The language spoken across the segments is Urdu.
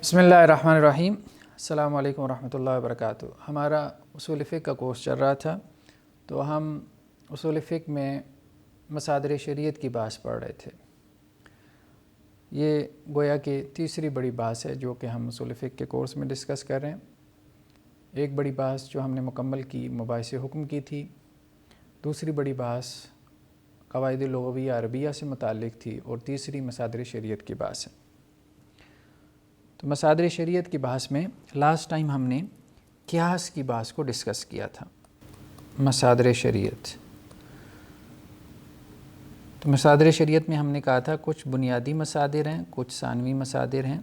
بسم اللہ الرحمن الرحیم۔ السلام علیکم ورحمۃ اللہ وبرکاتہ۔ ہمارا اصول فقہ کا کورس چل رہا تھا تو ہم اصول فقہ میں مصادر شریعت کی بحث پڑھ رہے تھے۔ یہ گویا کہ تیسری بڑی بحث ہے جو کہ ہم اصول فقہ کے کورس میں ڈسکس کر رہے ہیں۔ ایک بڑی بحث جو ہم نے مکمل کی مباحث حکم کی تھی، دوسری بڑی بحث قواعد لغویہ عربیہ سے متعلق تھی، اور تیسری مصادر شریعت کی بحث ہے۔ تو مصادر شریعت کی بحث میں لاسٹ ٹائم ہم نے قیاس کی بحث کو ڈسکس کیا تھا۔ مصادر شریعت، تو مصادر شریعت میں ہم نے کہا تھا کچھ بنیادی مصادر ہیں، کچھ ثانوی مصادر ہیں۔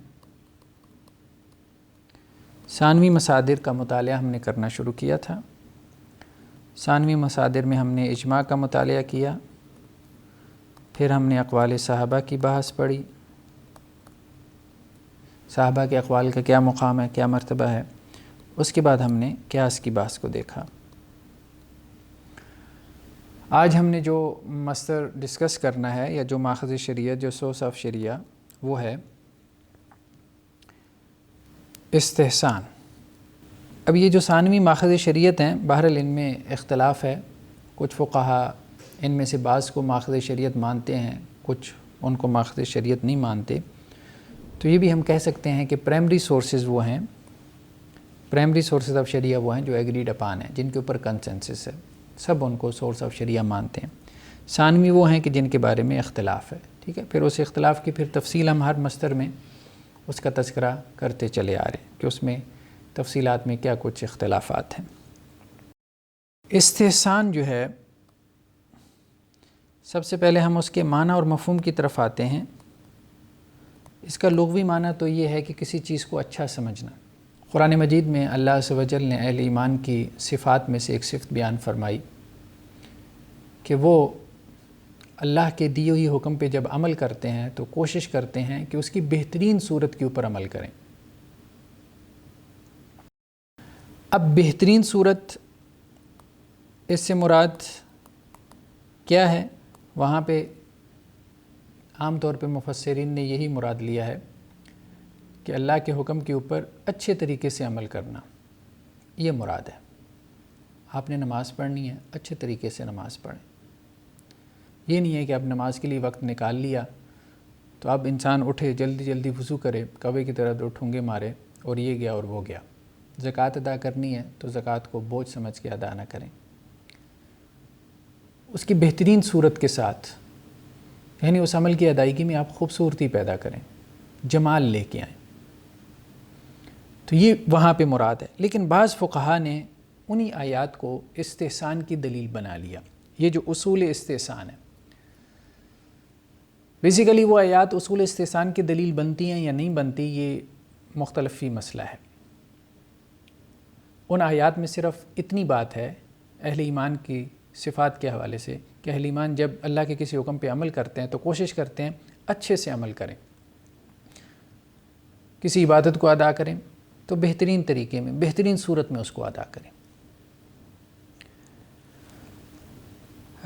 ثانوی مصادر کا مطالعہ ہم نے کرنا شروع کیا تھا۔ ثانوی مصادر میں ہم نے اجماع کا مطالعہ کیا، پھر ہم نے اقوال صحابہ کی بحث پڑھی، صحابہ کے اقوال کا کیا مقام ہے، کیا مرتبہ ہے۔ اس کے بعد ہم نے قیاس کی بحث کو دیکھا۔ آج ہم نے جو مصدر ڈسکس کرنا ہے یا جو ماخذ شریعت، جو سورس آف شریعہ، وہ ہے استحسان۔ اب یہ جو ثانوی ماخذ شریعت ہیں، بہرحال ان میں اختلاف ہے۔ کچھ فقہا ان میں سے بعض کو ماخذ شریعت مانتے ہیں، کچھ ان کو ماخذ شریعت نہیں مانتے۔ تو یہ بھی ہم کہہ سکتے ہیں کہ پرائمری سورسز وہ ہیں، پرائمری سورسز آف شریعہ وہ ہیں جو ایگریڈ اپان ہیں، جن کے اوپر کنسنسس ہے، سب ان کو سورس آف شریعہ مانتے ہیں۔ ثانوی وہ ہیں کہ جن کے بارے میں اختلاف ہے، ٹھیک ہے۔ پھر اس اختلاف کی پھر تفصیل ہم ہر مصدر میں اس کا تذکرہ کرتے چلے آ رہے ہیں کہ اس میں تفصیلات میں کیا کچھ اختلافات ہیں۔ استحسان جو ہے، سب سے پہلے ہم اس کے معنی اور مفہوم کی طرف آتے ہیں۔ اس کا لغوی معنی تو یہ ہے کہ کسی چیز کو اچھا سمجھنا۔ قرآن مجید میں اللہ عز و جل نے اہل ایمان کی صفات میں سے ایک صفت بیان فرمائی کہ وہ اللہ کے دیے ہوئی حکم پہ جب عمل کرتے ہیں تو کوشش کرتے ہیں کہ اس کی بہترین صورت کے اوپر عمل کریں۔ اب بہترین صورت اس سے مراد کیا ہے؟ وہاں پہ عام طور پہ مفسرین نے یہی مراد لیا ہے کہ اللہ کے حکم کے اوپر اچھے طریقے سے عمل کرنا، یہ مراد ہے۔ آپ نے نماز پڑھنی ہے، اچھے طریقے سے نماز پڑھیں۔ یہ نہیں ہے کہ اب نماز کے لیے وقت نکال لیا تو اب انسان اٹھے جلدی جلدی وضو کرے، کوے کی طرح دو ٹھونگے مارے اور یہ گیا اور وہ گیا۔ زکوٰۃ ادا کرنی ہے تو زکوٰۃ کو بوجھ سمجھ کے ادا نہ کریں، اس کی بہترین صورت کے ساتھ، یعنی اس عمل کی ادائیگی میں آپ خوبصورتی پیدا کریں، جمال لے کے آئیں۔ تو یہ وہاں پہ مراد ہے۔ لیکن بعض فقہا نے انہی آیات کو استحسان کی دلیل بنا لیا۔ یہ جو اصول استحسان ہے، بیسیکلی وہ آیات اصول استحسان کی دلیل بنتی ہیں یا نہیں بنتی، یہ مختلف فی مسئلہ ہے۔ ان آیات میں صرف اتنی بات ہے اہل ایمان کی صفات کے حوالے سے کہ اہل ایمان جب اللہ کے کسی حکم پہ عمل کرتے ہیں تو کوشش کرتے ہیں اچھے سے عمل کریں، کسی عبادت کو ادا کریں تو بہترین طریقے میں، بہترین صورت میں اس کو ادا کریں۔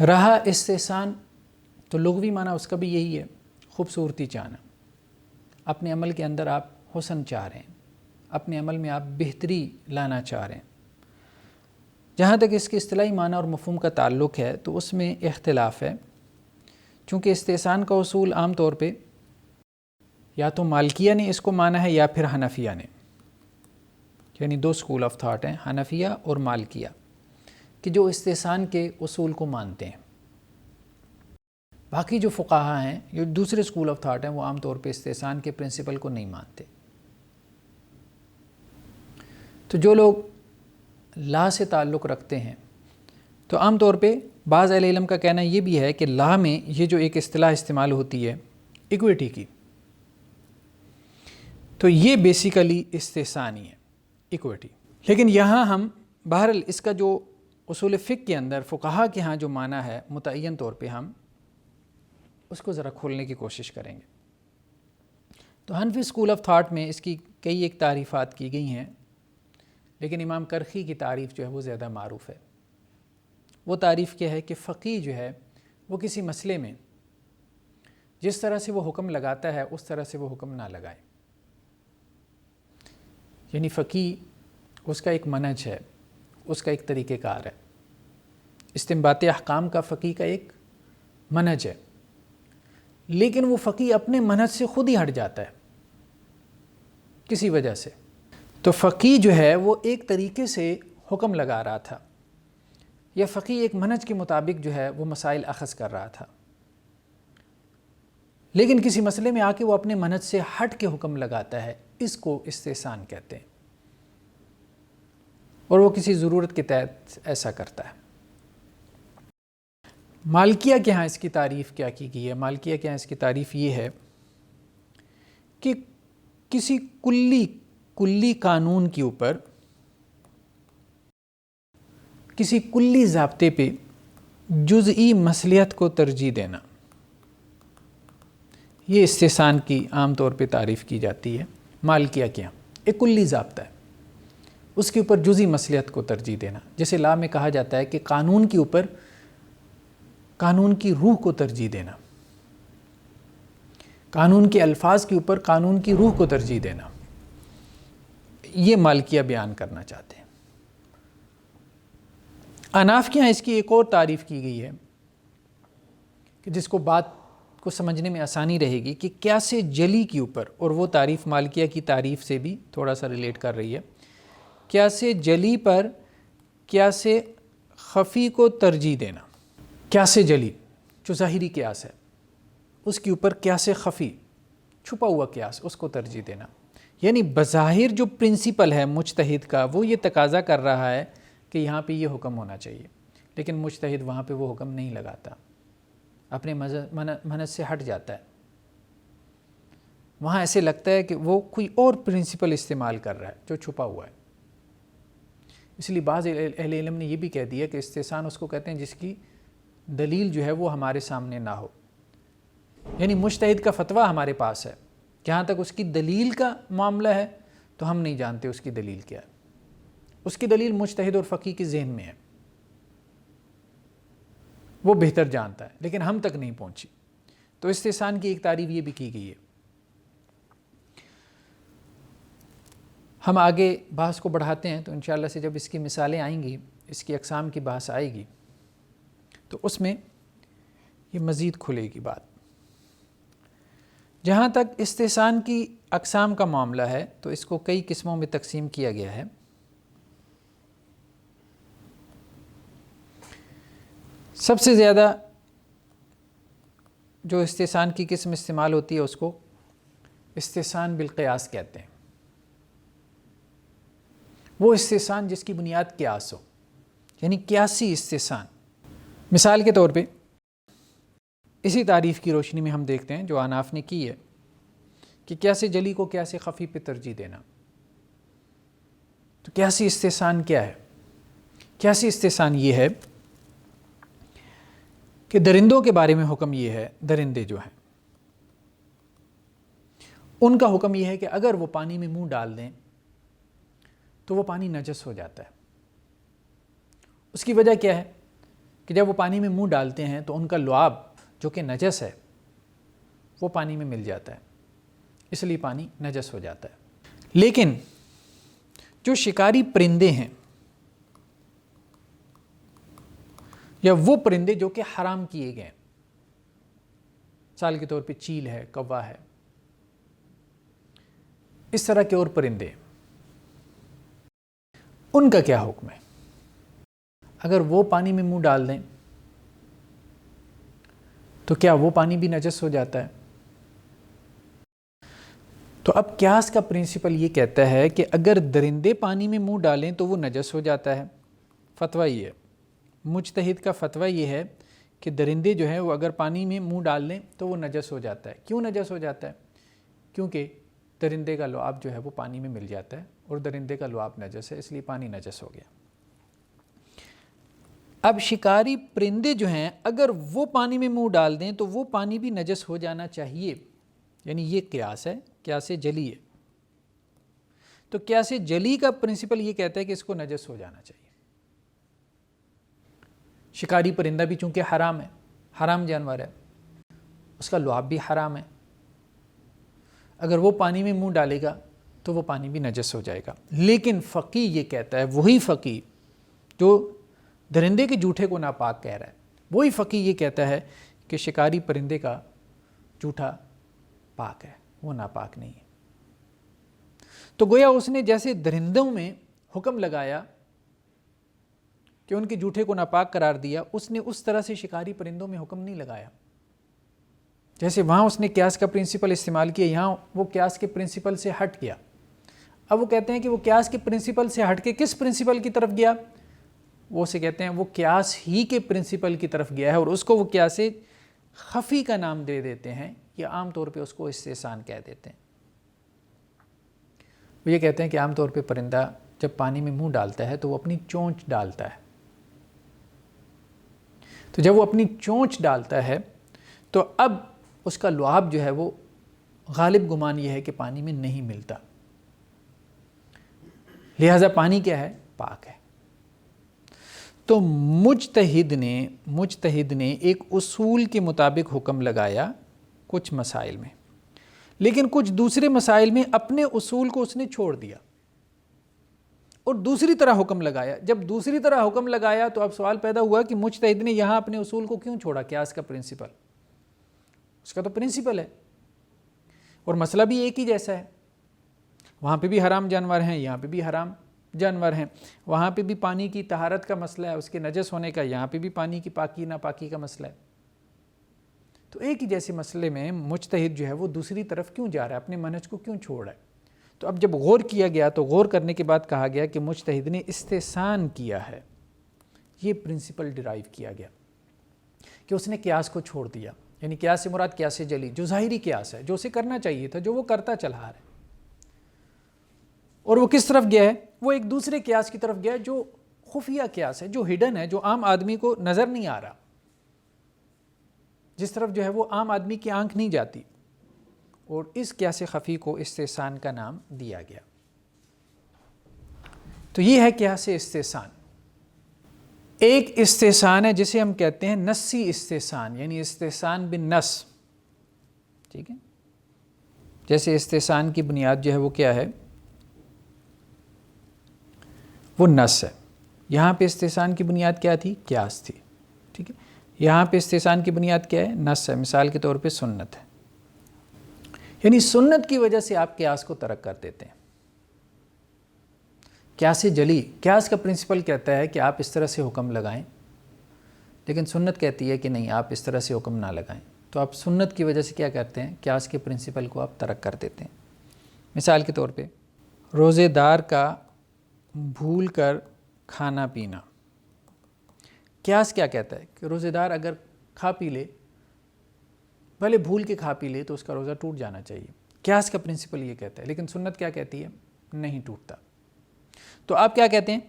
رہا استحسان، تو لغوی معنی اس کا بھی یہی ہے، خوبصورتی چاہنا۔ اپنے عمل کے اندر آپ حسن چاہ رہے ہیں، اپنے عمل میں آپ بہتری لانا چاہ رہے ہیں۔ جہاں تک اس کے اصطلاحی معنی اور مفہوم کا تعلق ہے تو اس میں اختلاف ہے، چونکہ استحسان کا اصول عام طور پہ یا تو مالکیہ نے اس کو مانا ہے یا پھر حنفیہ نے، یعنی دو اسکول آف تھاٹ ہیں، حنفیہ اور مالکیہ، کہ جو استحسان کے اصول کو مانتے ہیں۔ باقی جو فقہا ہیں، جو دوسرے اسکول آف تھاٹ ہیں، وہ عام طور پہ استحسان کے پرنسپل کو نہیں مانتے۔ تو جو لوگ لا سے تعلق رکھتے ہیں تو عام طور پہ بعض اہل علم کا کہنا یہ بھی ہے کہ لا میں یہ جو ایک اصطلاح استعمال ہوتی ہے ایکویٹی کی، تو یہ بیسیکلی استحسانی ہے، ایکویٹی۔ لیکن یہاں ہم بہرحال اس کا جو اصول فقہ کے اندر فقہا کے ہاں جو معنی ہے متعین طور پہ ہم اس کو ذرا کھولنے کی کوشش کریں گے۔ تو حنفی اسکول آف تھاٹ میں اس کی کئی ایک تعریفات کی گئی ہیں، لیکن امام کرخی کی تعریف جو ہے وہ زیادہ معروف ہے۔ وہ تعریف کیا ہے کہ فقیہ جو ہے وہ کسی مسئلے میں جس طرح سے وہ حکم لگاتا ہے اس طرح سے وہ حکم نہ لگائے۔ یعنی فقih اس کا ایک منہج ہے، اس کا ایک طریقہ کار ہے، استنباط احکام کا فقih کا ایک منہج ہے، لیکن وہ فقih اپنے منہج سے خود ہی ہٹ جاتا ہے کسی وجہ سے۔ تو فقih جو ہے وہ ایک طریقے سے حکم لگا رہا تھا، یا فقih ایک منہج کے مطابق جو ہے وہ مسائل اخذ کر رہا تھا، لیکن کسی مسئلے میں آ کے وہ اپنے منہج سے ہٹ کے حکم لگاتا ہے، اس کو استحسان کہتے ہیں، اور وہ کسی ضرورت کے تحت ایسا کرتا ہے۔ مالکیہ کے ہاں اس کی تعریف کیا کی گئی ہے؟ مالکیہ کے ہاں اس کی تعریف یہ ہے کہ کسی کلی قانون کے اوپر، کسی کلی ضابطے پہ جزئی مصلحت کو ترجیح دینا، یہ استحسان کی عام طور پہ تعریف کی جاتی ہے مالکیہ کے یہاں۔ ایک کلی ضابطہ ہے، اس کے اوپر جزئی مصلحت کو ترجیح دینا، جیسے لا میں کہا جاتا ہے کہ قانون کے اوپر قانون کی روح کو ترجیح دینا، قانون کے الفاظ کے اوپر قانون کی روح کو ترجیح دینا، یہ مالکیہ بیان کرنا چاہتے ہیں۔ احناف کے ہاں اس کی ایک اور تعریف کی گئی ہے کہ جس کو بات کو سمجھنے میں آسانی رہے گی، کہ قیاس جلی کے اوپر، اور وہ تعریف مالکیہ کی تعریف سے بھی تھوڑا سا ریلیٹ کر رہی ہے، قیاس جلی پر قیاس خفی کو ترجیح دینا۔ قیاس جلی جو ظاہری قیاس ہے، اس کے اوپر قیاس خفی چھپا ہوا قیاس، اس کو ترجیح دینا۔ یعنی بظاہر جو پرنسپل ہے مجتہد کا، وہ یہ تقاضا کر رہا ہے کہ یہاں پہ یہ حکم ہونا چاہیے، لیکن مجتہد وہاں پہ وہ حکم نہیں لگاتا، اپنے منہج سے ہٹ جاتا ہے، وہاں ایسے لگتا ہے کہ وہ کوئی اور پرنسپل استعمال کر رہا ہے جو چھپا ہوا ہے۔ اس لیے بعض اہل علم نے یہ بھی کہہ دیا کہ استحسان اس کو کہتے ہیں جس کی دلیل جو ہے وہ ہمارے سامنے نہ ہو، یعنی مجتہد کا فتویٰ ہمارے پاس ہے، جہاں تک اس کی دلیل کا معاملہ ہے تو ہم نہیں جانتے اس کی دلیل کیا ہے، اس کی دلیل مجتہد اور فقیہ کے ذہن میں ہے، وہ بہتر جانتا ہے، لیکن ہم تک نہیں پہنچی۔ تو استحسان کی ایک تعریف یہ بھی کی گئی ہے۔ ہم آگے بحث کو بڑھاتے ہیں تو انشاءاللہ سے جب اس کی مثالیں آئیں گی، اس کی اقسام کی بحث آئے گی، تو اس میں یہ مزید کھلے گی بات۔ جہاں تک استحسان کی اقسام کا معاملہ ہے تو اس کو کئی قسموں میں تقسیم کیا گیا ہے۔ سب سے زیادہ جو استحسان کی قسم استعمال ہوتی ہے اس کو استحسان بالقیاس کہتے ہیں۔ وہ استحسان جس کی بنیاد قیاس ہو، یعنی قیاسی استحسان۔ مثال کے طور پہ اسی تعریف کی روشنی میں ہم دیکھتے ہیں جو احناف نے کی ہے کہ قیاس جلی کو قیاس خفی پہ ترجیح دینا۔ تو قیاسی استحسان کیا ہے؟ قیاسی استحسان یہ ہے کہ درندوں کے بارے میں حکم یہ ہے، درندے جو ہیں ان کا حکم یہ ہے کہ اگر وہ پانی میں منہ ڈال دیں تو وہ پانی نجس ہو جاتا ہے۔ اس کی وجہ کیا ہے کہ جب وہ پانی میں منہ ڈالتے ہیں تو ان کا لعاب جو کہ نجس ہے وہ پانی میں مل جاتا ہے، اس لیے پانی نجس ہو جاتا ہے۔ لیکن جو شکاری پرندے ہیں یا وہ پرندے جو کہ حرام کیے گئے، مثال کے طور پہ چیل ہے، کوا ہے، اس طرح کے اور پرندے، ان کا کیا حکم ہے؟ اگر وہ پانی میں منہ ڈال دیں تو کیا وہ پانی بھی نجس ہو جاتا ہے؟ تو اب قیاس کا پرنسپل یہ کہتا ہے کہ اگر درندے پانی میں منہ ڈالیں تو وہ نجس ہو جاتا ہے۔ فتویٰ یہ ہے، مجتہد کا فتویٰ یہ ہے کہ درندے جو ہیں وہ اگر پانی میں منہ ڈال لیں تو وہ نجس ہو جاتا ہے۔ کیوں نجس ہو جاتا ہے؟ کیونکہ درندے کا لعاب جو ہے وہ پانی میں مل جاتا ہے، اور درندے کا لعاب نجس ہے، اس لیے پانی نجس ہو گیا۔ اب شکاری پرندے جو ہیں اگر وہ پانی میں منہ ڈال دیں تو وہ پانی بھی نجس ہو جانا چاہیے، یعنی یہ قیاس ہے، قیاس جلی ہے۔ تو قیاس جلی کا پرنسپل یہ کہتا ہے کہ اس کو نجس ہو جانا چاہیے۔ شکاری پرندہ بھی چونکہ حرام ہے، حرام جانور ہے، اس کا لعاب بھی حرام ہے، اگر وہ پانی میں منہ ڈالے گا تو وہ پانی بھی نجس ہو جائے گا. لیکن فقی یہ کہتا ہے, وہی فقی جو درندے کے جوٹے کو ناپاک کہہ رہا ہے, وہی فقی یہ کہتا ہے کہ شکاری پرندے کا جوٹا پاک ہے, وہ ناپاک نہیں ہے. تو گویا اس نے جیسے درندوں میں حکم لگایا کہ ان کے جوٹے کو ناپاک قرار دیا, اس نے اس طرح سے شکاری پرندوں میں حکم نہیں لگایا. جیسے وہاں اس نے قیاس کا پرنسپل استعمال کیا, یہاں وہ قیاس کے پرنسپل سے ہٹ گیا. اب وہ کہتے ہیں کہ وہ قیاس کے پرنسپل سے ہٹ کے کس پرنسپل کی طرف گیا؟ وہ اسے کہتے ہیں وہ قیاس ہی کے پرنسپل کی طرف گیا ہے, اور اس کو وہ قیاس خفی کا نام دے دیتے ہیں, یا عام طور پہ اس کو استحسان کہہ دیتے ہیں. وہ یہ کہتے ہیں کہ عام طور پہ پرندہ جب پانی میں منہ ڈالتا ہے تو وہ اپنی چونچ ڈالتا ہے. تو جب وہ اپنی چونچ ڈالتا ہے تو اب اس کا لعاب جو ہے وہ غالب گمان یہ ہے کہ پانی میں نہیں ملتا, لہذا پانی کیا ہے؟ پاک ہے. تو مجتہد نے ایک اصول کے مطابق حکم لگایا کچھ مسائل میں, لیکن کچھ دوسرے مسائل میں اپنے اصول کو اس نے چھوڑ دیا اور دوسری طرح حکم لگایا. جب دوسری طرح حکم لگایا تو اب سوال پیدا ہوا کہ مجتہد نے یہاں اپنے اصول کو کیوں چھوڑا؟ قیاس کا پرنسپل, اس کا تو پرنسپل ہے اور مسئلہ بھی ایک ہی جیسا ہے. وہاں پہ بھی حرام جانور ہیں, یہاں پہ بھی حرام جانور ہیں. وہاں پہ بھی پانی کی طہارت کا مسئلہ ہے, اس کے نجس ہونے کا, یہاں پہ بھی پانی کی پاکی ناپاکی کا مسئلہ ہے. تو ایک ہی جیسے مسئلے میں مجتہد جو ہے وہ دوسری طرف کیوں جا رہا ہے, اپنے منہج کو کیوں چھوڑ رہا ہے؟ تو اب جب غور کیا گیا تو غور کرنے کے بعد کہا گیا کہ مجتہد نے استحسان کیا ہے. یہ پرنسپل ڈرائیو کیا گیا کہ اس نے قیاس کو چھوڑ دیا. یعنی قیاس سے مراد قیاس جلی, جو ظاہری قیاس ہے, جو اسے کرنا چاہیے تھا, جو وہ کرتا چلا رہا ہے. اور وہ کس طرف گیا ہے؟ وہ ایک دوسرے قیاس کی طرف گیا ہے جو خفیہ قیاس ہے, جو ہڈن ہے, جو عام آدمی کو نظر نہیں آ رہا, جس طرف جو ہے وہ عام آدمی کی آنکھ نہیں جاتی. اور اس قیاس خفی کو استحسان کا نام دیا گیا. تو یہ ہے قیاس استحسان. ایک استحسان ہے جسے ہم کہتے ہیں نصی استحسان, یعنی استحسان بالنص. ٹھیک ہے, جیسے استحسان کی بنیاد جو ہے وہ کیا ہے؟ وہ نص ہے. یہاں پہ استحسان کی بنیاد کیا تھی؟ قیاس تھی. ٹھیک ہے, یہاں پہ استحسان کی بنیاد کیا ہے؟ نص ہے. مثال کے طور پہ سنت ہے, یعنی سنت کی وجہ سے آپ قیاس کو ترک کر دیتے ہیں. قیاس جلی, قیاس کا پرنسپل کہتا ہے کہ آپ اس طرح سے حکم لگائیں, لیکن سنت کہتی ہے کہ نہیں, آپ اس طرح سے حکم نہ لگائیں. تو آپ سنت کی وجہ سے کیا کرتے ہیں؟ قیاس کے پرنسپل کو آپ ترک کر دیتے ہیں. مثال کے طور پہ روزے دار کا بھول کر کھانا پینا. قیاس کیا کہتا ہے کہ روزے دار اگر کھا پی لے, بھلے بھول کے کھا پی لے, تو اس کا روزہ ٹوٹ جانا چاہیے. قیاس کا پرنسپل یہ کہتا ہے, لیکن سنت کیا کہتی ہے؟ نہیں ٹوٹتا. تو آپ کیا کہتے ہیں؟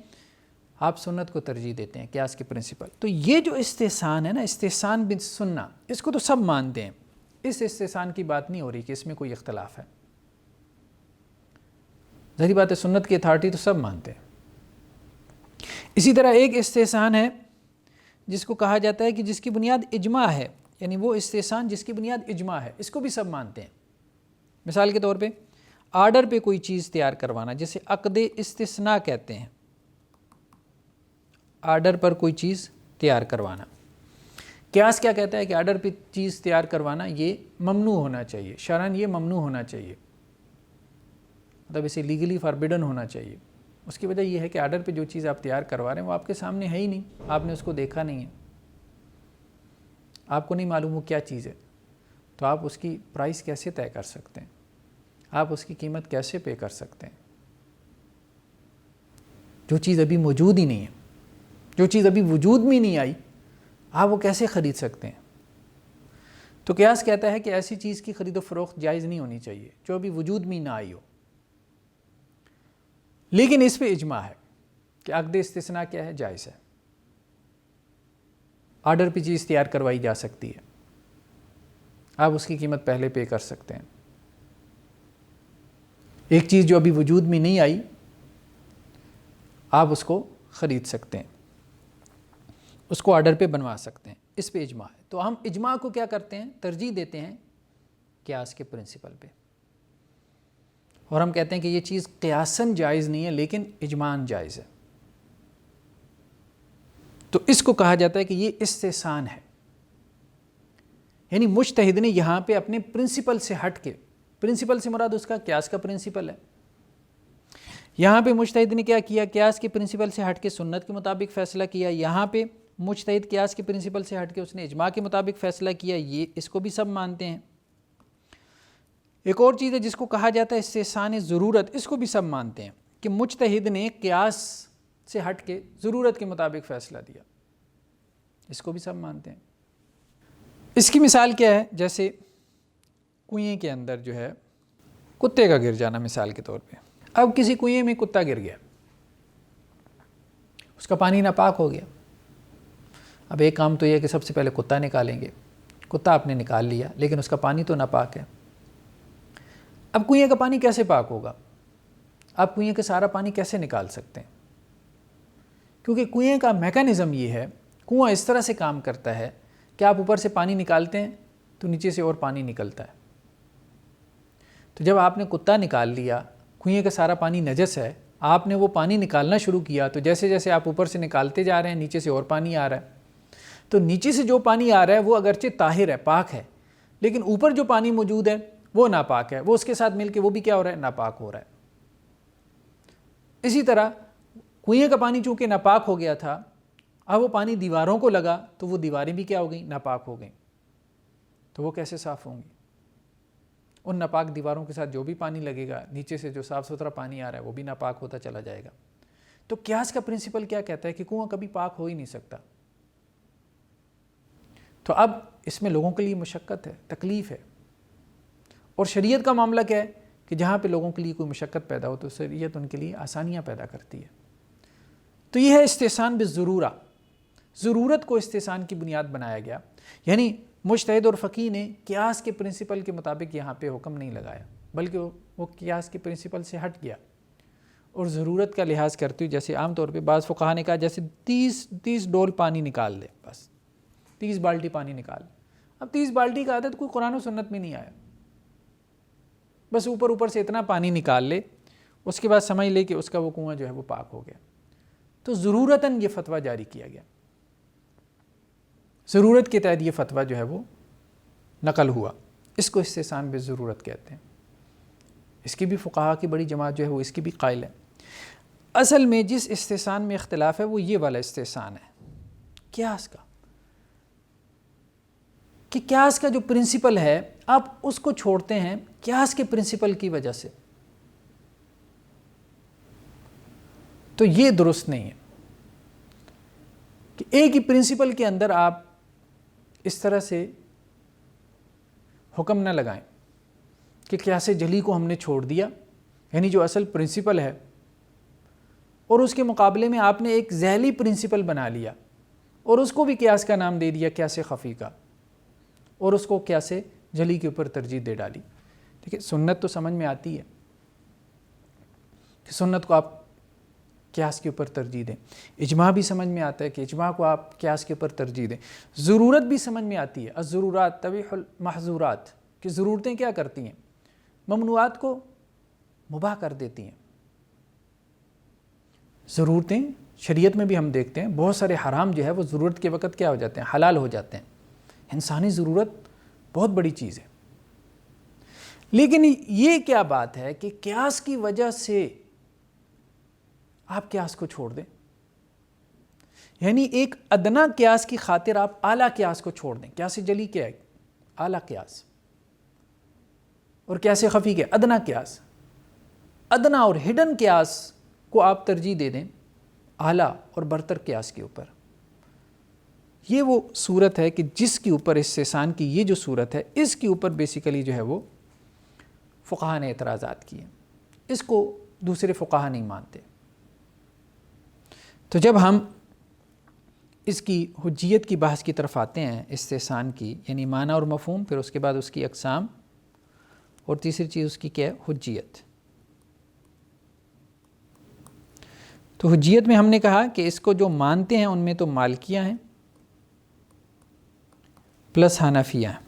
آپ سنت کو ترجیح دیتے ہیں قیاس کے پرنسپل. تو یہ جو استحسان ہے نا, استحسان بن سنہ, اس کو تو سب مانتے ہیں. اس استحسان کی بات نہیں ہو رہی کہ اس میں کوئی اختلاف ہے. ظاہری بات ہے, سنت کی اتھارٹی تو سب مانتے ہیں. اسی طرح ایک استحسان ہے جس کو کہا جاتا ہے کہ جس کی بنیاد اجماع ہے, یعنی وہ استحسان جس کی بنیاد اجماع ہے, اس کو بھی سب مانتے ہیں. مثال کے طور پہ آرڈر پہ کوئی چیز تیار کروانا, جسے عقد استثناء کہتے ہیں. آرڈر پر کوئی چیز تیار کروانا. قیاس کیا کہتا ہے کہ آرڈر پہ چیز تیار کروانا یہ ممنوع ہونا چاہیے, شرعاً یہ ممنوع ہونا چاہیے, مطلب اسے لیگلی فاربیڈن ہونا چاہیے. اس کی وجہ یہ ہے کہ آرڈر پہ جو چیز آپ تیار کروا رہے ہیں وہ آپ کے سامنے ہے ہی نہیں, آپ نے اس کو دیکھا نہیں ہے, آپ کو نہیں معلوم وہ کیا چیز ہے. تو آپ اس کی پرائس کیسے طے کر سکتے ہیں؟ آپ اس کی قیمت کیسے پے کر سکتے ہیں؟ جو چیز ابھی موجود ہی نہیں ہے, جو چیز ابھی وجود میں نہیں آئی, آپ وہ کیسے خرید سکتے ہیں؟ تو قیاس کہتا ہے کہ ایسی چیز کی خرید و فروخت جائز نہیں ہونی چاہیے جو ابھی وجود میں نہ آئی ہو. لیکن اس پہ اجماع ہے کہ عقد استثناء کیا ہے؟ جائز ہے. آرڈر پہ چیز تیار کروائی جا سکتی ہے, آپ اس کی قیمت پہلے پے کر سکتے ہیں. ایک چیز جو ابھی وجود میں نہیں آئی, آپ اس کو خرید سکتے ہیں, اس کو آرڈر پہ بنوا سکتے ہیں. اس پہ اجماع ہے. تو ہم اجماع کو کیا کرتے ہیں؟ ترجیح دیتے ہیں قیاس کے پرنسپل پہ. اور ہم کہتے ہیں کہ یہ چیز قیاساً جائز نہیں ہے لیکن اجماعاً جائز ہے، تو اس کو کہا جاتا ہے کہ یہ استحسان ہے. یعنی مجتہد نے یہاں پہ اپنے پرنسپل سے ہٹ کے، پرنسپل سے مراد اس کا قیاس کا پرنسپل ہے، یہاں پہ مجتہد نے کیا کیا؟ قیاس کے پرنسپل سے ہٹ کے سنت کے مطابق فیصلہ کیا. یہاں پہ مجتہد قیاس کے پرنسپل سے ہٹ کے اس نے اجماع کے مطابق فیصلہ کیا. یہ اس کو بھی سب مانتے ہیں. ایک اور چیز ہے جس کو کہا جاتا ہے استحسان ضرورت، اس کو بھی سب مانتے ہیں کہ مجتہد نے قیاس سے ہٹ کے ضرورت کے مطابق فیصلہ دیا، اس کو بھی سب مانتے ہیں. اس کی مثال کیا ہے؟ جیسے کنویں کے اندر جو ہے کتے کا گر جانا مثال کے طور پہ. اب کسی کنویں میں کتا گر گیا، اس کا پانی ناپاک ہو گیا. اب ایک کام تو یہ ہے کہ سب سے پہلے کتا نکالیں گے. کتا آپ نے نکال لیا لیکن اس کا پانی تو ناپاک ہے. اب کنویں کا پانی کیسے پاک ہوگا؟ آپ کنویں کا سارا پانی کیسے نکال سکتے ہیں؟ کیونکہ کنویں کا میکانزم یہ ہے، کنواں اس طرح سے کام کرتا ہے کہ آپ اوپر سے پانی نکالتے ہیں تو نیچے سے اور پانی نکلتا ہے. تو جب آپ نے کتا نکال لیا، کنویں کا سارا پانی نجس ہے، آپ نے وہ پانی نکالنا شروع کیا تو جیسے جیسے آپ اوپر سے نکالتے جا رہے ہیں نیچے سے اور پانی آ رہا ہے. تو نیچے سے جو پانی آ رہا ہے وہ اگرچہ طاہر ہے، پاک ہے، لیکن اوپر جو پانی موجود ہے وہ ناپاک ہے، وہ اس کے ساتھ مل کے وہ بھی کیا ہو رہا ہے؟ ناپاک ہو رہا ہے. اسی طرح کنویں کا پانی چونکہ ناپاک ہو گیا تھا، اب وہ پانی دیواروں کو لگا تو وہ دیواریں بھی کیا ہو گئیں؟ ناپاک ہو گئیں. تو وہ کیسے صاف ہوں گی؟ ان ناپاک دیواروں کے ساتھ جو بھی پانی لگے گا، نیچے سے جو صاف ستھرا پانی آ رہا ہے وہ بھی ناپاک ہوتا چلا جائے گا. تو قیاس کا پرنسپل کیا کہتا ہے کہ کنواں کبھی پاک ہو ہی نہیں سکتا. تو اب اس میں لوگوں کے لیے مشقت ہے، تکلیف ہے. اور شریعت کا معاملہ کیا ہے کہ جہاں پہ لوگوں کے لیے کوئی مشقت پیدا ہو تو شریعت ان کے لیے آسانیاں پیدا کرتی ہے. تو یہ ہے استحسان بالضرورہ. ضرورت کو استحسان کی بنیاد بنایا گیا. یعنی مجتہد اور فقیہ نے قیاس کے پرنسپل کے مطابق یہاں پہ حکم نہیں لگایا، بلکہ وہ قیاس کے پرنسپل سے ہٹ گیا اور ضرورت کا لحاظ کرتے ہوئے، جیسے عام طور پہ بعض فقہا نے کہا جیسے 30 ڈول پانی نکال دے، بس 30 بالٹی پانی نکال. اب 30 بالٹی کا عدد کوئی قرآن و سنت میں نہیں آیا، بس اوپر سے اتنا پانی نکال لے، اس کے بعد سمجھ لے کہ اس کا وہ کنواں جو ہے وہ پاک ہو گیا. تو ضرورتاً یہ فتویٰ جاری کیا گیا، ضرورت کے تحت یہ فتویٰ جو ہے وہ نقل ہوا. اس کو استحسان بالضرورت کہتے ہیں. اس کی بھی فقہا کی بڑی جماعت جو ہے وہ اس کی بھی قائل ہے. اصل میں جس استحسان میں اختلاف ہے وہ یہ والا استحسان ہے قیاس کا، کہ قیاس کا جو پرنسپل ہے آپ اس کو چھوڑتے ہیں قیاس کے پرنسپل کی وجہ سے، تو یہ درست نہیں ہے کہ ایک ہی پرنسپل کے اندر آپ اس طرح سے حکم نہ لگائیں کہ قیاس جلی کو ہم نے چھوڑ دیا، یعنی جو اصل پرنسپل ہے، اور اس کے مقابلے میں آپ نے ایک ذیلی پرنسپل بنا لیا اور اس کو بھی قیاس کا نام دے دیا، قیاس خفی کا، اور اس کو قیاس جلی کے اوپر ترجیح دے ڈالی. ٹھیک ہے، سنت تو سمجھ میں آتی ہے کہ سنت کو آپ قیاس کے اوپر ترجیح دیں، اجماع بھی سمجھ میں آتا ہے کہ اجماع کو آپ قیاس کے اوپر ترجیح دیں، ضرورت بھی سمجھ میں آتی ہے، الضرورات تبیح المحظورات، کہ ضرورتیں کیا کرتی ہیں؟ ممنوعات کو مباح کر دیتی ہیں. ضرورتیں شریعت میں بھی ہم دیکھتے ہیں بہت سارے حرام جو ہے وہ ضرورت کے وقت کیا ہو جاتے ہیں؟ حلال ہو جاتے ہیں. انسانی ضرورت بہت بڑی چیز ہے. لیکن یہ کیا بات ہے کہ قیاس کی وجہ سے آپ قیاس کو چھوڑ دیں؟ یعنی ایک ادنا قیاس کی خاطر آپ اعلیٰ قیاس کو چھوڑ دیں. قیاس جلی کیا ہے؟ اعلیٰ قیاس. اور قیاس خفی کیا؟ ادنا قیاس. ادنا اور ہڈن قیاس کو آپ ترجیح دے دیں اعلیٰ اور برتر قیاس کے اوپر. یہ وہ صورت ہے کہ جس کے اوپر استحسان کی یہ جو صورت ہے، اس کے اوپر بیسیکلی جو ہے وہ فقہا نے اعتراضات کیے. اس کو دوسرے فقہا نہیں مانتے. تو جب ہم اس کی حجیت کی بحث کی طرف آتے ہیں استحسان کی، یعنی معنی اور مفہوم، پھر اس کے بعد اس کی اقسام، اور تیسری چیز اس کی کیا ہے؟ حجیت. تو حجیت میں ہم نے کہا کہ اس کو جو مانتے ہیں ان میں تو مالکیہ ہیں پلس حنفیہ ہیں،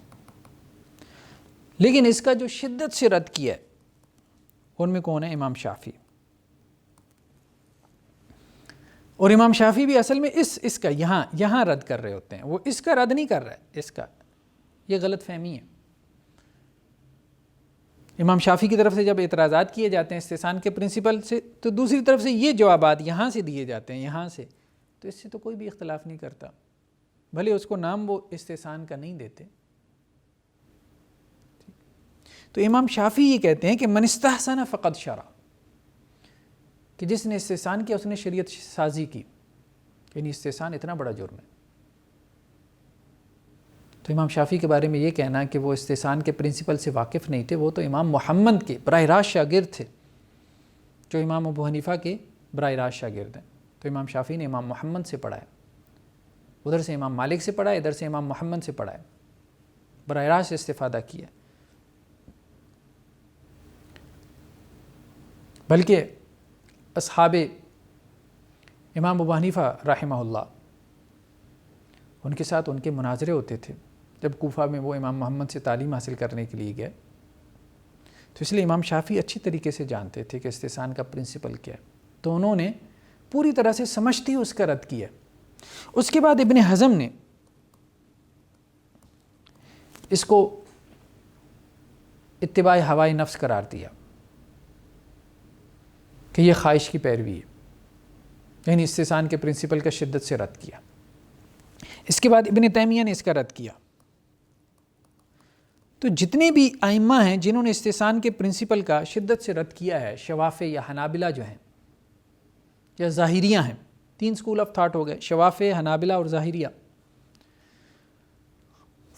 لیکن اس کا جو شدت سے رد کیا ہے ان میں کون ہے؟ امام شافعی. اور امام شافعی بھی اصل میں اس کا یہاں رد کر رہے ہوتے ہیں. وہ اس کا رد نہیں کر رہا ہے، اس کا، یہ غلط فہمی ہے. امام شافعی کی طرف سے جب اعتراضات کیے جاتے ہیں استحسان کے پرنسپل سے، تو دوسری طرف سے یہ جوابات یہاں سے دیے جاتے ہیں، یہاں سے، تو اس سے تو کوئی بھی اختلاف نہیں کرتا، بھلے اس کو نام وہ استحسان کا نہیں دیتے. تو امام شافعی یہ کہتے ہیں کہ من استحسن فقد شرع، کہ جس نے استحسان کیا اس نے شریعت سازی کی، یعنی استحسان اتنا بڑا جرم ہے. تو امام شافعی کے بارے میں یہ کہنا کہ وہ استحسان کے پرنسپل سے واقف نہیں تھے، وہ تو امام محمد کے براہ راست شاگرد تھے، جو امام ابو حنیفہ کے براہ راست شاگرد ہیں. تو امام شافعی نے امام محمد سے پڑھا ہے، ادھر سے امام مالک سے پڑھا ہے، ادھر سے امام محمد سے پڑھا ہے، براہ راست استفادہ کیا. بلکہ اصحاب امام ابو حنیفہ رحمہ اللہ، ان کے ساتھ ان کے مناظرے ہوتے تھے جب کوفہ میں وہ امام محمد سے تعلیم حاصل کرنے کے لیے گئے. تو اس لیے امام شافعی اچھی طریقے سے جانتے تھے کہ استحسان کا پرنسپل کیا ہے، تو انہوں نے پوری طرح سے سمجھتی اس کا رد کیا. اس کے بعد ابن حزم نے اس کو اتباع ہوائے نفس قرار دیا کہ یہ خواہش کی پیروی ہے، یعنی استحسان کے پرنسپل کا شدت سے رد کیا. اس کے بعد ابن تیمیہ نے اس کا رد کیا. تو جتنے بھی ائمہ ہیں جنہوں نے استحسان کے پرنسپل کا شدت سے رد کیا ہے، شوافع یا حنابلہ جو ہیں یا ظاہریہ ہیں، 3 اسکول آف تھاٹ ہو گئے، شوافع، حنابلہ اور ظاہریہ،